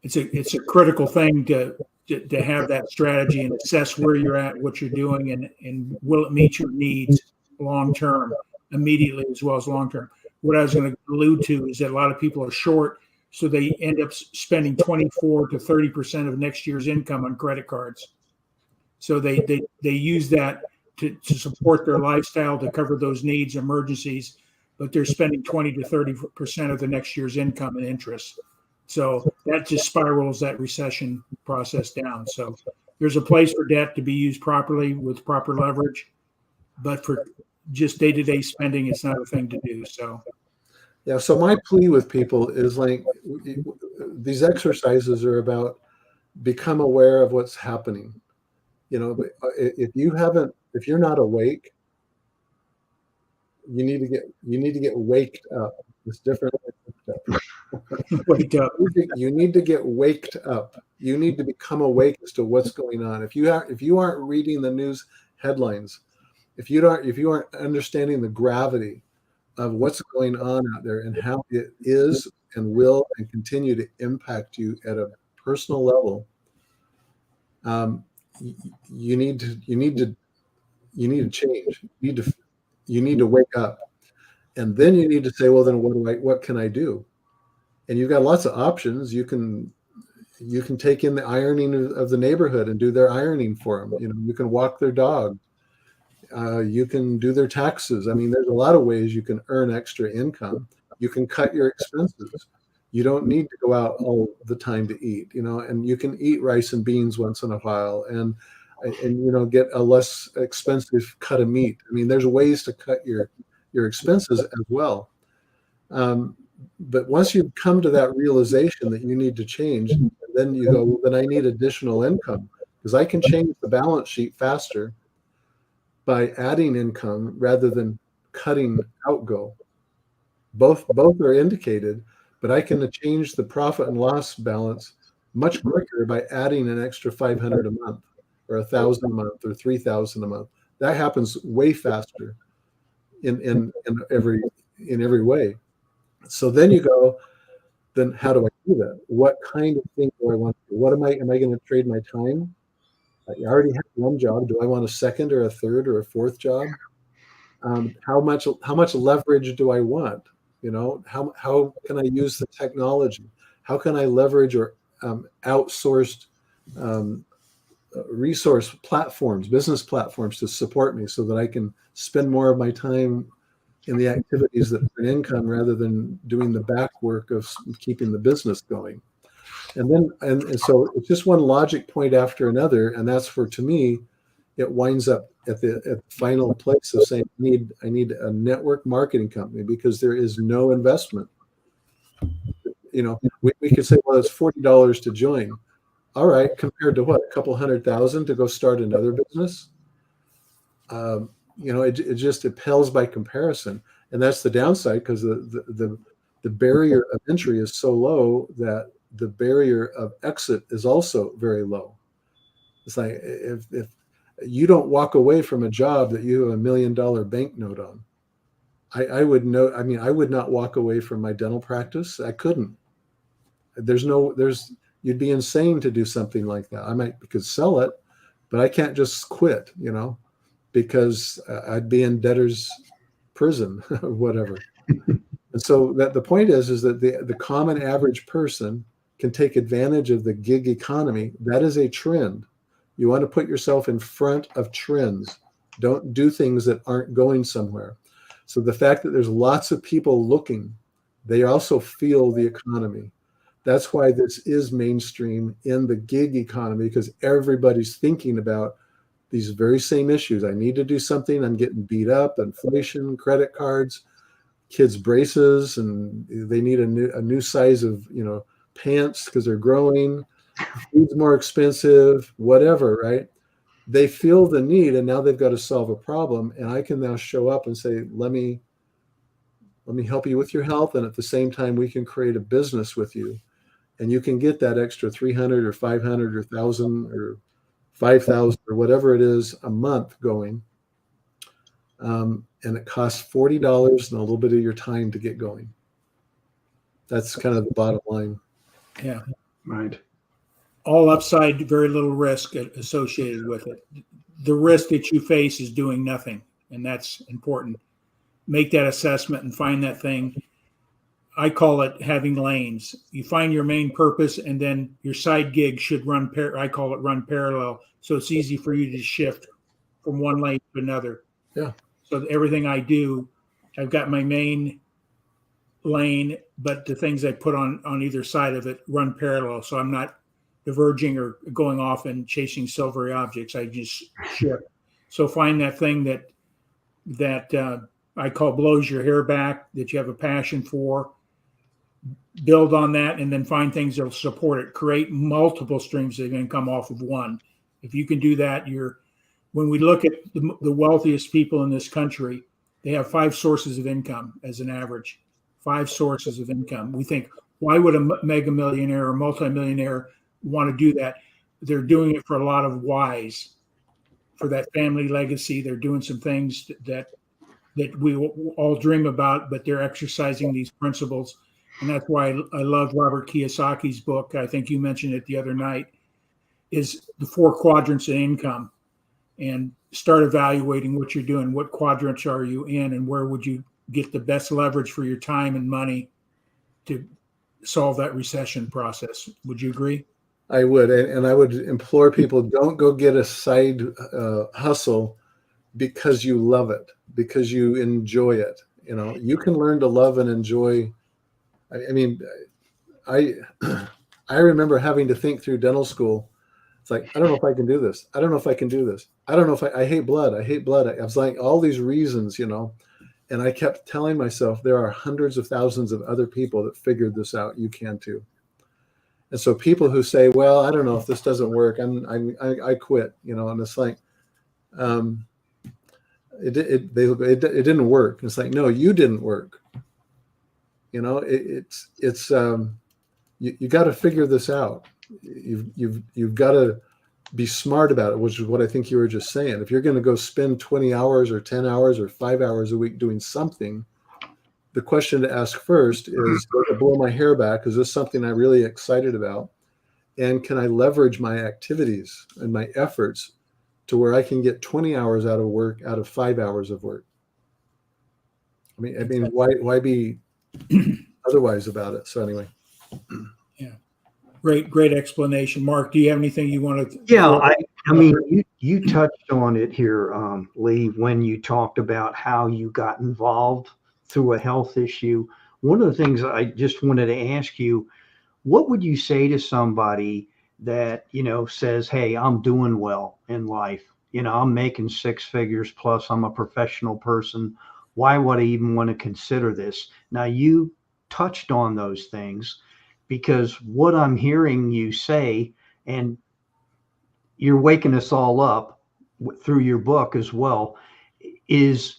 Speaker 1: it's a critical thing to have that strategy and assess where you're at, what you're doing, and will it meet your needs long term, immediately as well as long term. What I was going to allude to is that a lot of people are short, so they end up spending 24 to 30% of next year's income on credit cards. So they use that to support their lifestyle, to cover those needs, emergencies, but they're spending 20 to 30% of the next year's income in interest. So that just spirals that recession process down. So there's a place for debt to be used properly with proper leverage, but for just day-to-day spending, it's not a thing to do. So
Speaker 3: yeah, so my plea with people is like these exercises are about become aware of what's happening. If you're not awake, you need to get waked up. It's different.
Speaker 1: Wake up.
Speaker 3: You need to get waked up. You need to become awake as to what's going on. If you aren't reading the news headlines, if you aren't understanding the gravity of what's going on out there and how it is and will and continue to impact you at a personal level, you need to change. You need to wake up, and then you need to say, well, then what can I do? And you've got lots of options. You can take in the ironing of the neighborhood and do their ironing for them. You can walk their dog. You can do their taxes. I mean, there's a lot of ways you can earn extra income. You can cut your expenses. You don't need to go out all the time to eat, and you can eat rice and beans once in a while and get a less expensive cut of meat. I mean, there's ways to cut your expenses as well. But once you come to that realization that you need to change, then you go, well, then I need additional income because I can change the balance sheet faster by adding income rather than cutting outgo. Both are indicated, but I can change the profit and loss balance much quicker by adding an extra $500 a month or $1,000 a month or $3,000 a month. That happens way faster in every way. So then you go, then how do I do that? What kind of thing do I want to do? Am I going to trade my time? I already have one job. Do I want a second or a third or a fourth job? How much leverage do I want? How can I use the technology? How can I leverage or outsourced resource platforms, business platforms to support me so that I can spend more of my time in the activities that earn income rather than doing the back work of keeping the business going. And so it's just one logic point after another. And that's where, to me, it winds up at the final place of saying, I need a network marketing company, because there is no investment. We could say, well, it's $40 to join. All right, compared to what, a couple $100,000 to go start another business? It pales by comparison, and that's the downside, because the barrier of entry is so low that the barrier of exit is also very low. It's like if you don't walk away from a job that you have $1 million banknote on, I would not walk away from my dental practice. I couldn't. You'd be insane to do something like that. Could sell it, but I can't just quit, because I'd be in debtor's prison or whatever. And so the point is that the common average person can take advantage of the gig economy. That is a trend. You want to put yourself in front of trends. Don't do things that aren't going somewhere. So the fact that there's lots of people looking, they also feel the economy. That's why this is mainstream in the gig economy, because everybody's thinking about these very same issues. I need to do something. I'm getting beat up, inflation, credit cards, kids' braces, and they need a new size of, pants because they're growing. Food's more expensive, whatever, right? They feel the need, and now they've got to solve a problem. And I can now show up and say, let me help you with your health. And at the same time, we can create a business with you. And you can get that extra 300 or 500 or 1,000 or 5,000 or whatever it is a month going. And it costs $40 and a little bit of your time to get going. That's kind of the bottom line.
Speaker 1: Yeah.
Speaker 2: Right.
Speaker 1: All upside, very little risk associated with it. The risk that you face is doing nothing, and that's important. Make that assessment and find that thing. I call it having lanes. You find your main purpose, and then your side gig should run I call it run parallel. So it's easy for you to shift from one lane to another.
Speaker 3: Yeah.
Speaker 1: So everything I do, I've got my main lane, but the things I put on either side of it run parallel. So I'm not diverging or going off and chasing silvery objects. I just shift. So find that thing that I call blows your hair back, that you have a passion for. Build on that, and then find things that will support it. Create multiple streams of income off of one. If you can do that, when we look at the wealthiest people in this country, they have 5 sources of income as an average. 5 sources of income. We think, why would a mega millionaire or multimillionaire want to do that? They're doing it for a lot of whys, for that family legacy. They're doing some things that we all dream about, but they're exercising these principles. And that's why I love Robert Kiyosaki's book. I think you mentioned it the other night, is the 4 quadrants of income, and start evaluating what you're doing. What quadrants are you in, and where would you get the best leverage for your time and money to solve that recession process? Would you agree?
Speaker 3: I would. And I would implore people, don't go get a side hustle because you love it, because you enjoy it. You can learn to love and enjoy. I remember having to think through dental school. It's like, I don't know if I can do this. I don't know if I can do this. I don't know if I hate blood. I hate blood. I was like, all these reasons, and I kept telling myself, there are hundreds of thousands of other people that figured this out. You can too. And so people who say, well, I don't know if this doesn't work, I quit, and it's like, it didn't work. It's like, no, you didn't work. You got to figure this out. You've got to be smart about it, which is what I think you were just saying. If you're going to go spend 20 hours or 10 hours or 5 hours a week doing something, the question to ask first is, does it blow my hair back? Is this something I'm really excited about? And can I leverage my activities and my efforts to where I can get 20 hours out of work out of 5 hours of work? I mean, why be otherwise about it? So anyway.
Speaker 1: Yeah. Great explanation. Mark, do you have anything you want to?
Speaker 2: Yeah, I mean, you touched on it here, Lee, when you talked about how you got involved through a health issue. One of the things I just wanted to ask you, what would you say to somebody that, says, hey, I'm doing well in life. I'm making 6 figures plus, I'm a professional person. Why would I even want to consider this? Now, you touched on those things, because what I'm hearing you say, and you're waking us all up through your book as well, is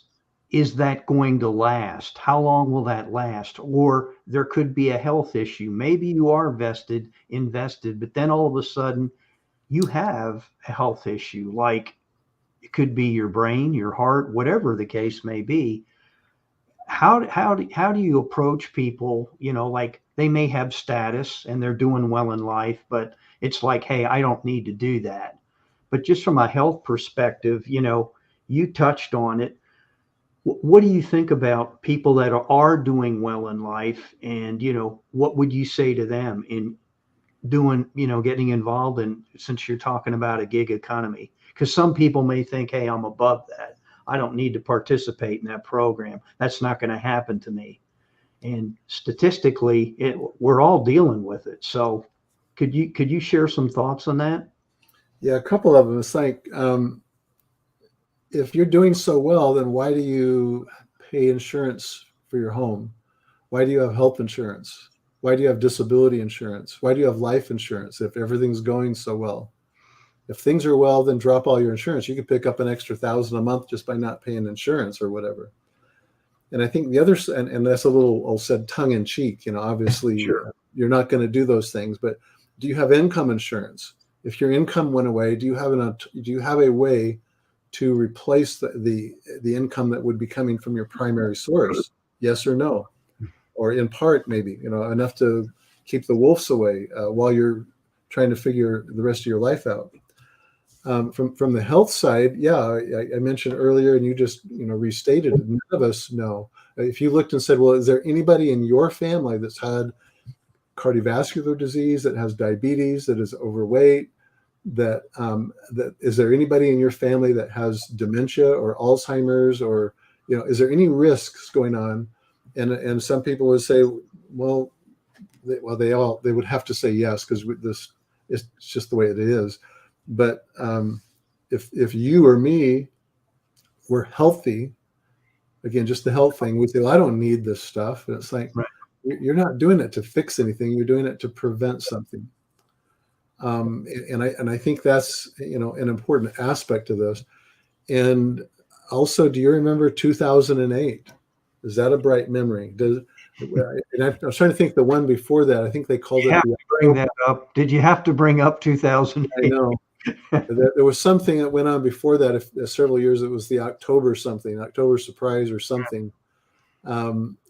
Speaker 2: that going to last? How long will that last? Or there could be a health issue. Maybe you are invested, but then all of a sudden you have a health issue, like it could be your brain, your heart, whatever the case may be. How do you approach people? Like they may have status and they're doing well in life, but it's like, hey, I don't need to do that. But just from a health perspective, you touched on it. What do you think about people that are doing well in life? And, what would you say to them in doing, getting involved in, since you're talking about a gig economy? Because some people may think, hey, I'm above that. I don't need to participate in that program. That's not going to happen to me. And statistically, we're all dealing with it. So could you share some thoughts on that?
Speaker 3: Yeah, a couple of them. It's like, if you're doing so well, then why do you pay insurance for your home? Why do you have health insurance? Why do you have disability insurance? Why do you have life insurance if everything's going so well? If things are well, then drop all your insurance. You could pick up an extra $1,000 a month just by not paying insurance or whatever. And I think the other, and that's a little said tongue in cheek, obviously
Speaker 2: Sure.
Speaker 3: You're not going to do those things, but do you have income insurance? If your income went away, do you have a way to replace the income that would be coming from your primary source? Yes or no? Or in part, maybe, enough to keep the wolves away while you're trying to figure the rest of your life out. From the health side, yeah, I mentioned earlier, and you just restated it. None of us know. If you looked and said, well, is there anybody in your family that's had cardiovascular disease, that has diabetes, that is overweight, that is there anybody in your family that has dementia or Alzheimer's, or is there any risks going on? And some people would say, well, they would have to say yes, because this is just the way it is. But if you or me were healthy, again, just the health thing, we say, well, I don't need this stuff. And it's like,
Speaker 2: right.
Speaker 3: You're not doing it to fix anything. You're doing it to prevent something. And I think that's, an important aspect of this. And also, do you remember 2008? Is that a bright memory? And I was trying to think the one before that. I think they called it.
Speaker 2: Bring that up. Did you have to bring up 2008?
Speaker 3: I know. There was something that went on before that. Several years, it was the October surprise or something. I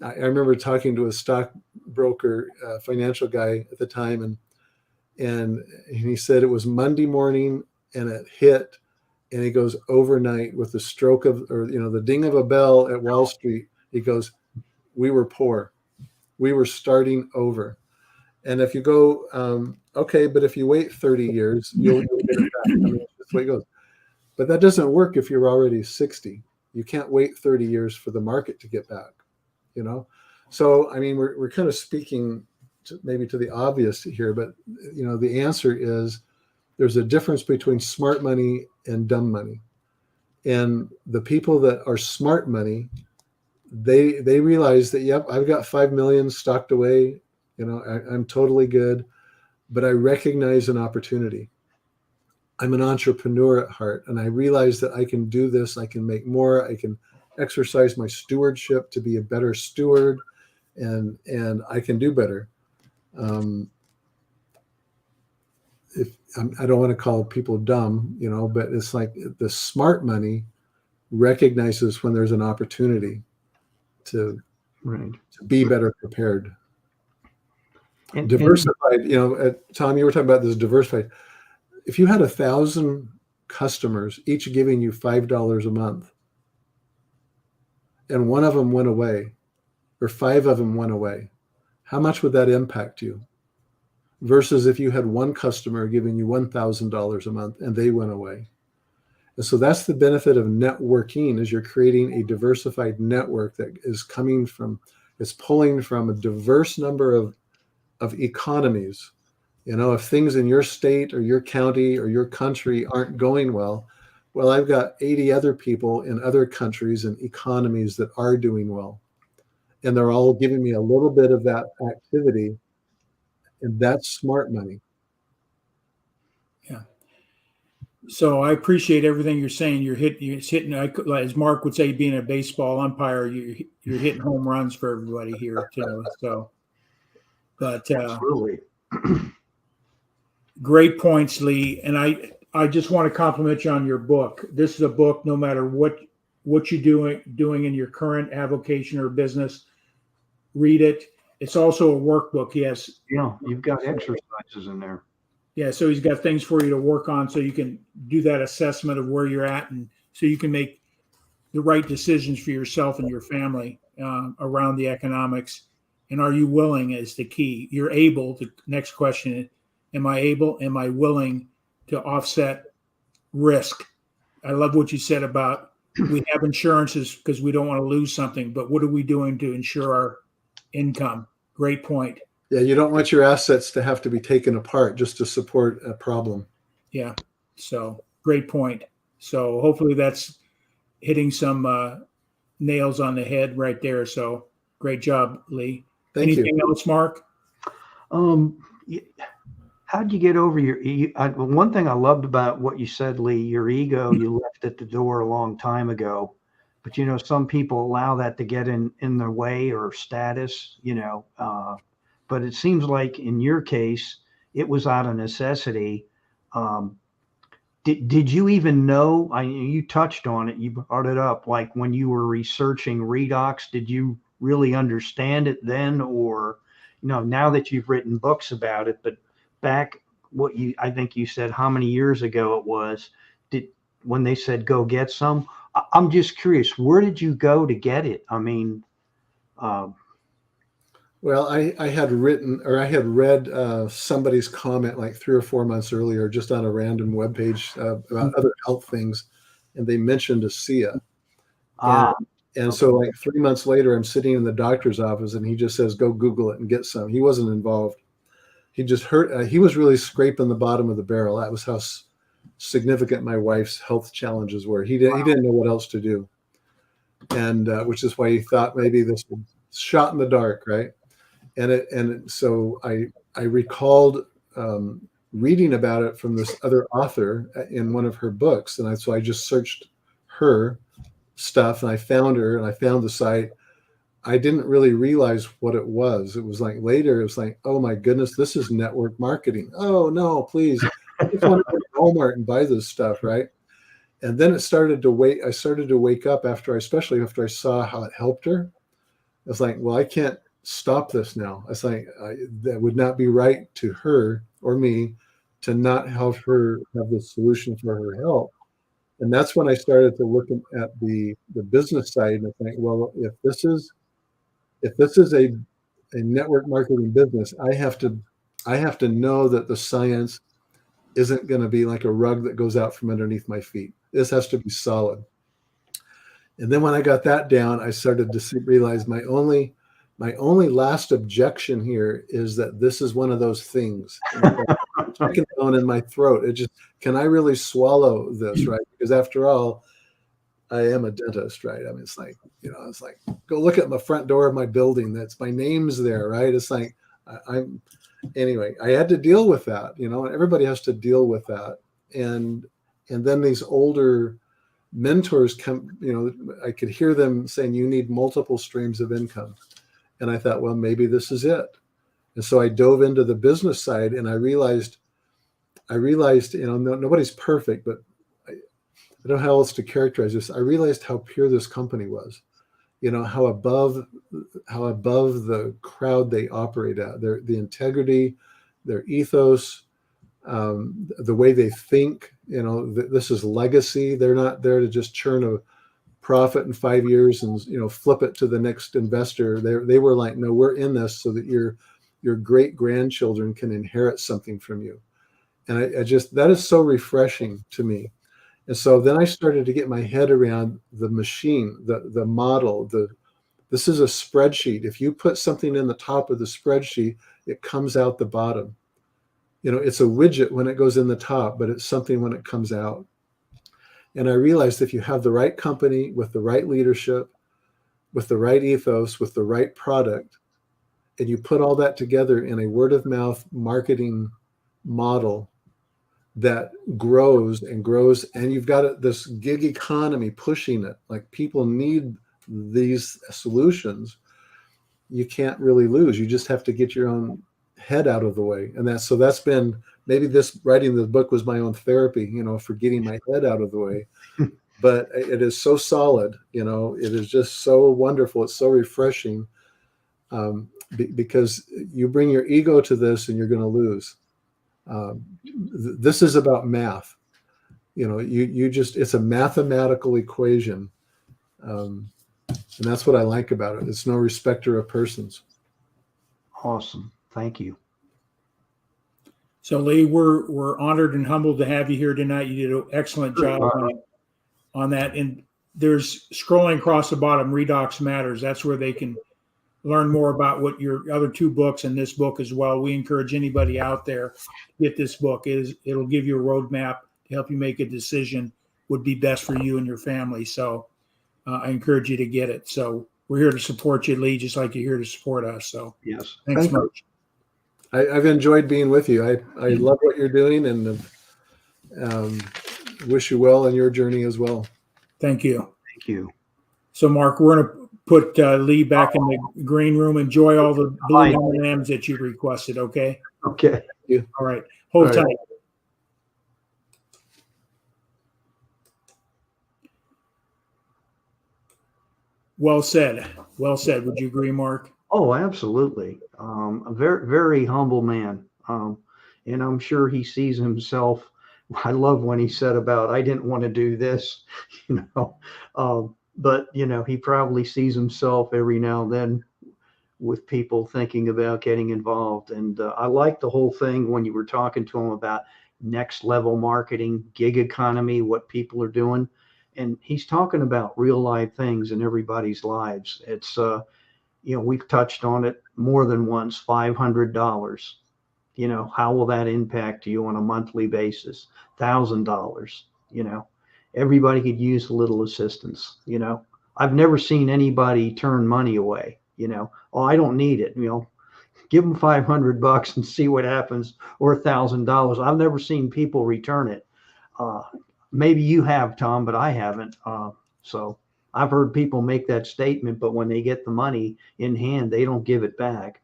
Speaker 3: remember talking to a stockbroker, financial guy at the time, and he said it was Monday morning and it hit, and he goes, overnight, with the stroke of, or the ding of a bell at Wall Street, he goes, we were poor, we were starting over. And if you go, okay, but if you wait 30 years, you'll get it back. I mean, that's the way it goes. But that doesn't work if you're already 60. You can't wait 30 years for the market to get back, So, I mean, we're kind of speaking maybe to the obvious here, but, the answer is there's a difference between smart money and dumb money. And the people that are smart money, they realize that, yep, I've got 5 million stocked away. I'm totally good, but I recognize an opportunity. I'm an entrepreneur at heart, and I realize that I can do this. I can make more. I can exercise my stewardship to be a better steward, and I can do better. I don't want to call people dumb, but it's like the smart money recognizes when there's an opportunity to be better prepared. Diversified, Tom, you were talking about this diversified. If you had 1,000 customers, each giving you $5 a month, and one of them went away, or 5 of them went away, how much would that impact you? Versus if you had one customer giving you $1,000 a month and they went away. And so that's the benefit of networking, is you're creating a diversified network that is pulling from a diverse number of economies. If things in your state or your county or your country aren't going well, I've got 80 other people in other countries and economies that are doing well. And they're all giving me a little bit of that activity. And that's smart money.
Speaker 1: Yeah. So I appreciate everything you're saying. You're hitting, as Mark would say, being a baseball umpire, you're hitting home runs for everybody here too. So, but
Speaker 2: absolutely.
Speaker 1: Great points, Lee. And I just want to compliment you on your book. This is a book, no matter what you're doing in your current avocation or business, read it. It's also a workbook. Yes.
Speaker 2: Yeah, you've got exercises in there.
Speaker 1: Yeah, so he's got things for you to work on, so you can do that assessment of where you're at, and so you can make the right decisions for yourself and your family around the economics. And are you willing is the key. You're able. The next question: am I willing to offset risk? I love what you said about we have insurances because we don't want to lose something, but what are we doing to ensure our income? Great point.
Speaker 3: Yeah, you don't want your assets to have to be taken apart just to support a problem.
Speaker 1: Yeah, so great point. So hopefully that's hitting some nails on the head right there. So great job, Lee. Anything else, Mark?
Speaker 2: How'd you get over one thing I loved about what you said, Lee, your ego, you left at the door a long time ago. But, some people allow that to get in their way, or status, but it seems like in your case, it was out of necessity. Did you even know, you touched on it, you brought it up, like when you were researching Redox, did you really understand it then? Or, now that you've written books about it, but back I think you said how many years ago it was, when they said, go get some, I'm just curious, where did you go to get it?
Speaker 3: Well, I had read somebody's comment like 3 or 4 months earlier, just on a random webpage about other health things, and they mentioned ASEA. And so like 3 months later, I'm sitting in the doctor's office, and he just says, go Google it and get some. He wasn't involved. He just heard, he was really scraping the bottom of the barrel. That was how significant my wife's health challenges were. He didn't know what else to do. And which is why he thought maybe this was shot in the dark, right? And so I recalled reading about it from this other author in one of her books, and so I just searched her stuff, and I found her, and I found the site. I didn't really realize what it was. It was like later, it was like, oh my goodness, this is network marketing. Oh no, please, I just want to go to Walmart and buy this stuff, right? And then I started to wake up especially after I saw how it helped her. I was like, well, I can't stop this now. I was like, that would not be right to her or me to not help her have the solution for her health. And that's when I started to look at the business side and think, well, if this is a network marketing business, I have to know that the science isn't going to be like a rug that goes out from underneath my feet. This has to be solid. And then when I got that down, I started to realize my only last objection here is that this is one of those things. Chicken bone in my throat. It just, can I really swallow this, right? Because after all, I am a dentist, right? I mean, it's like, it's like, go look at the front door of my building. That's my name's there, right? It's like, anyway, I had to deal with that, and everybody has to deal with that. And then these older mentors come, I could hear them saying, you need multiple streams of income. And I thought, well, maybe this is it. And so I dove into the business side, and I realized I realized, nobody's perfect, but I don't know how else to characterize this. I realized how pure this company was, how above the crowd they operate at, the integrity, their ethos, the way they think. This is legacy. They're not there to just churn a profit in 5 years and flip it to the next investor. They were like, no, we're in this so that your great grandchildren can inherit something from you. And I just, that is so refreshing to me. And so then I started to get my head around the machine, the model. This is a spreadsheet. If you put something in the top of the spreadsheet, it comes out the bottom. It's a widget when it goes in the top, but it's something when it comes out. And I realized if you have the right company with the right leadership, with the right ethos, with the right product, and you put all that together in a word of mouth marketing model that grows and grows, and you've got this gig economy pushing it, like people need these solutions, you can't really lose. You just have to get your own head out of the way. And that's been, maybe writing the book was my own therapy, for getting my head out of the way. But it is so solid, it is just so wonderful. It's so refreshing, because you bring your ego to this and you're going to lose. This is about math. It's a mathematical equation. And that's what I like about it. It's no respecter of persons.
Speaker 2: Awesome. Thank you.
Speaker 1: So Lee, we're honored and humbled to have you here tonight. You did an excellent job on that. And there's, scrolling across the bottom, Redox Matters. That's where they can learn more about what your other two books and this book as well. We encourage anybody out there to get this book. It'll give you a roadmap to help you make a decision would be best for you and your family. So I encourage you to get it. So we're here to support you, Lee, just like you're here to support us. So
Speaker 2: yes,
Speaker 1: thanks much.
Speaker 3: I've enjoyed being with you. I love what you're doing, and wish you well in your journey as well.
Speaker 1: Thank you.
Speaker 2: Thank you.
Speaker 1: So Mark, we're going to put Lee back in the green room. Enjoy all the blue M&Ms that you requested. Okay.
Speaker 2: Okay.
Speaker 1: All right. Hold tight. Well said. Well said. Would you agree, Mark?
Speaker 2: Oh, absolutely. A very, very humble man. And I'm sure he sees himself. I love when he said about, I didn't want to do this, but he probably sees himself every now and then with people thinking about getting involved. And I like the whole thing when you were talking to him about next level marketing, gig economy, what people are doing. And he's talking about real life things in everybody's lives. It's, we've touched on it more than once, $500. How will that impact you on a monthly basis? $1,000, everybody could use a little assistance. I've never seen anybody turn money away, oh, I don't need it. Give them $500 and see what happens, or $1,000. I've never seen people return it. Maybe you have, Tom, but I haven't. So I've heard people make that statement, but when they get the money in hand, they don't give it back.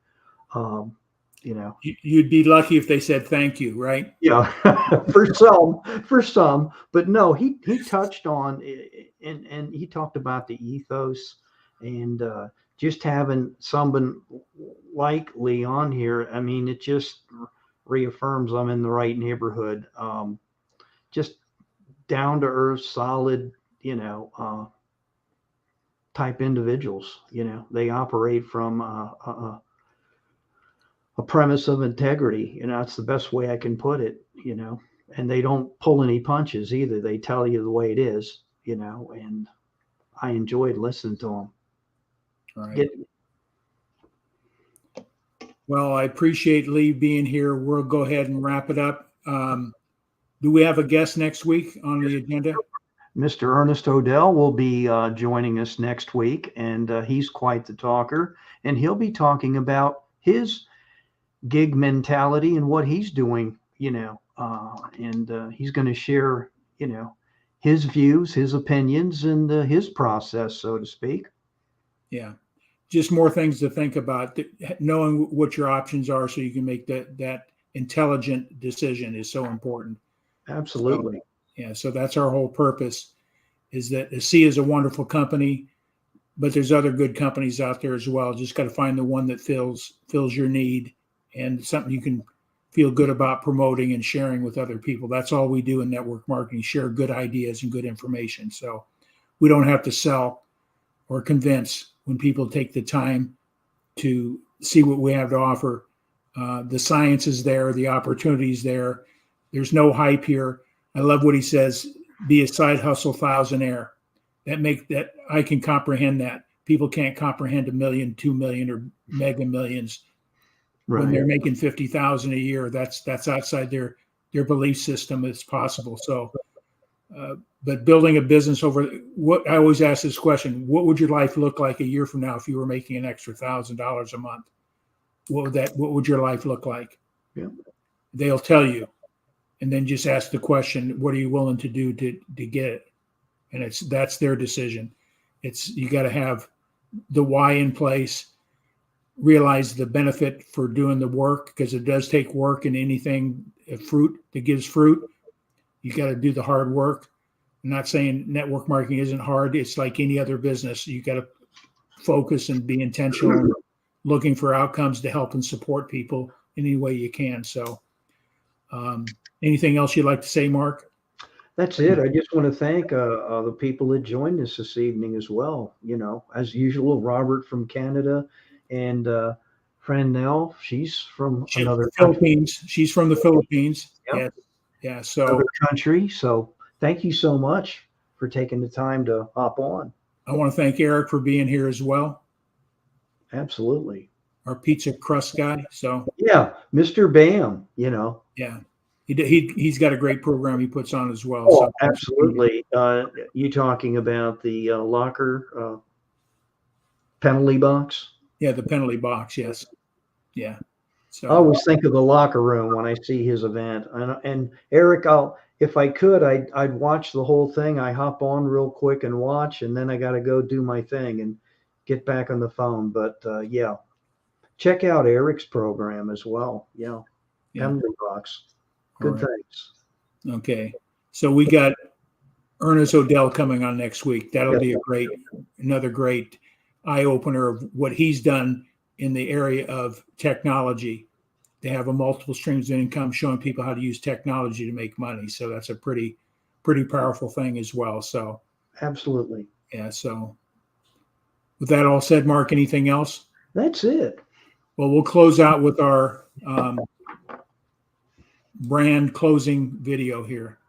Speaker 1: You'd be lucky if they said thank you, right?
Speaker 2: Yeah, for some, but no, he touched on and he talked about the ethos and just having someone like Lee on here. I mean, it just reaffirms I'm in the right neighborhood. Just down to earth, solid, type individuals. They operate from a premise of integrity. That's the best way I can put it. And they don't pull any punches either. They tell you the way it is. And I enjoyed listening to them.
Speaker 1: All right. Well, I appreciate Lee being here. We'll go ahead and wrap it up. Do we have a guest next week on the agenda?
Speaker 2: Mr. Ernest Odell will be joining us next week, and he's quite the talker. And he'll be talking about his gig mentality and what he's doing, and he's going to share, his views, his opinions, and his process, so to speak.
Speaker 1: Yeah. Just more things to think about, knowing what your options are so you can make that intelligent decision is so important.
Speaker 2: Absolutely.
Speaker 1: So that's our whole purpose, is that ASEA is a wonderful company, but there's other good companies out there as well. Just got to find the one that fills your need and something you can feel good about promoting and sharing with other people. That's all we do in network marketing, share good ideas and good information. So we don't have to sell or convince when people take the time to see what we have to offer. The science is there, the opportunity is there. There's no hype here. I love what he says, be a side hustle thousandaire. That I can comprehend that. People can't comprehend 1 million, 2 million, or mega millions when they're making 50,000 a year. That's outside their belief system. It's possible. So, but building a business what I always ask this question: what would your life look like a year from now if you were making an extra $1,000 a month? What would your life look like?
Speaker 2: Yeah.
Speaker 1: They'll tell you, and then just ask the question: what are you willing to do to get it? And that's their decision. You got to have the why in place, realize the benefit for doing the work, because it does take work, and anything, fruit that gives fruit, you got to do the hard work. I'm not saying network marketing isn't hard. It's like any other business. You got to focus and be intentional, and looking for outcomes to help and support people any way you can. So anything else you'd like to say, Mark?
Speaker 2: That's it. I just want to thank the people that joined us this evening as well. As usual, Robert from Canada, and friend Nell, she's from another
Speaker 1: Philippines. She's from the Philippines.
Speaker 2: Yep.
Speaker 1: Yeah. So
Speaker 2: another country. So thank you so much for taking the time to hop on.
Speaker 1: I want to thank Eric for being here as well.
Speaker 2: Absolutely.
Speaker 1: Our pizza crust guy. So
Speaker 2: yeah, Mr. Bam.
Speaker 1: Yeah. He's got a great program he puts on as well.
Speaker 2: Oh,
Speaker 1: so.
Speaker 2: Absolutely. You talking about the locker penalty box?
Speaker 1: Yeah, the penalty box. Yes. Yeah. So
Speaker 2: I always think of the locker room when I see his event. And Eric, if I could, I'd watch the whole thing. I hop on real quick and watch, and then I got to go do my thing and get back on the phone. But yeah, check out Eric's program as well. Yeah. Penalty box. Good things.
Speaker 1: Okay. So we got Ernest Odell coming on next week. That'll be another great eye opener of what he's done in the area of technology. They have a multiple streams of income, showing people how to use technology to make money. So that's a pretty powerful thing as well. So
Speaker 2: absolutely.
Speaker 1: Yeah. So with that all said, Mark, anything else?
Speaker 2: That's it.
Speaker 1: Well, we'll close out with our brand closing video here.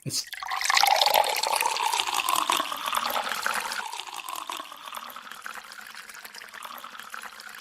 Speaker 1: It's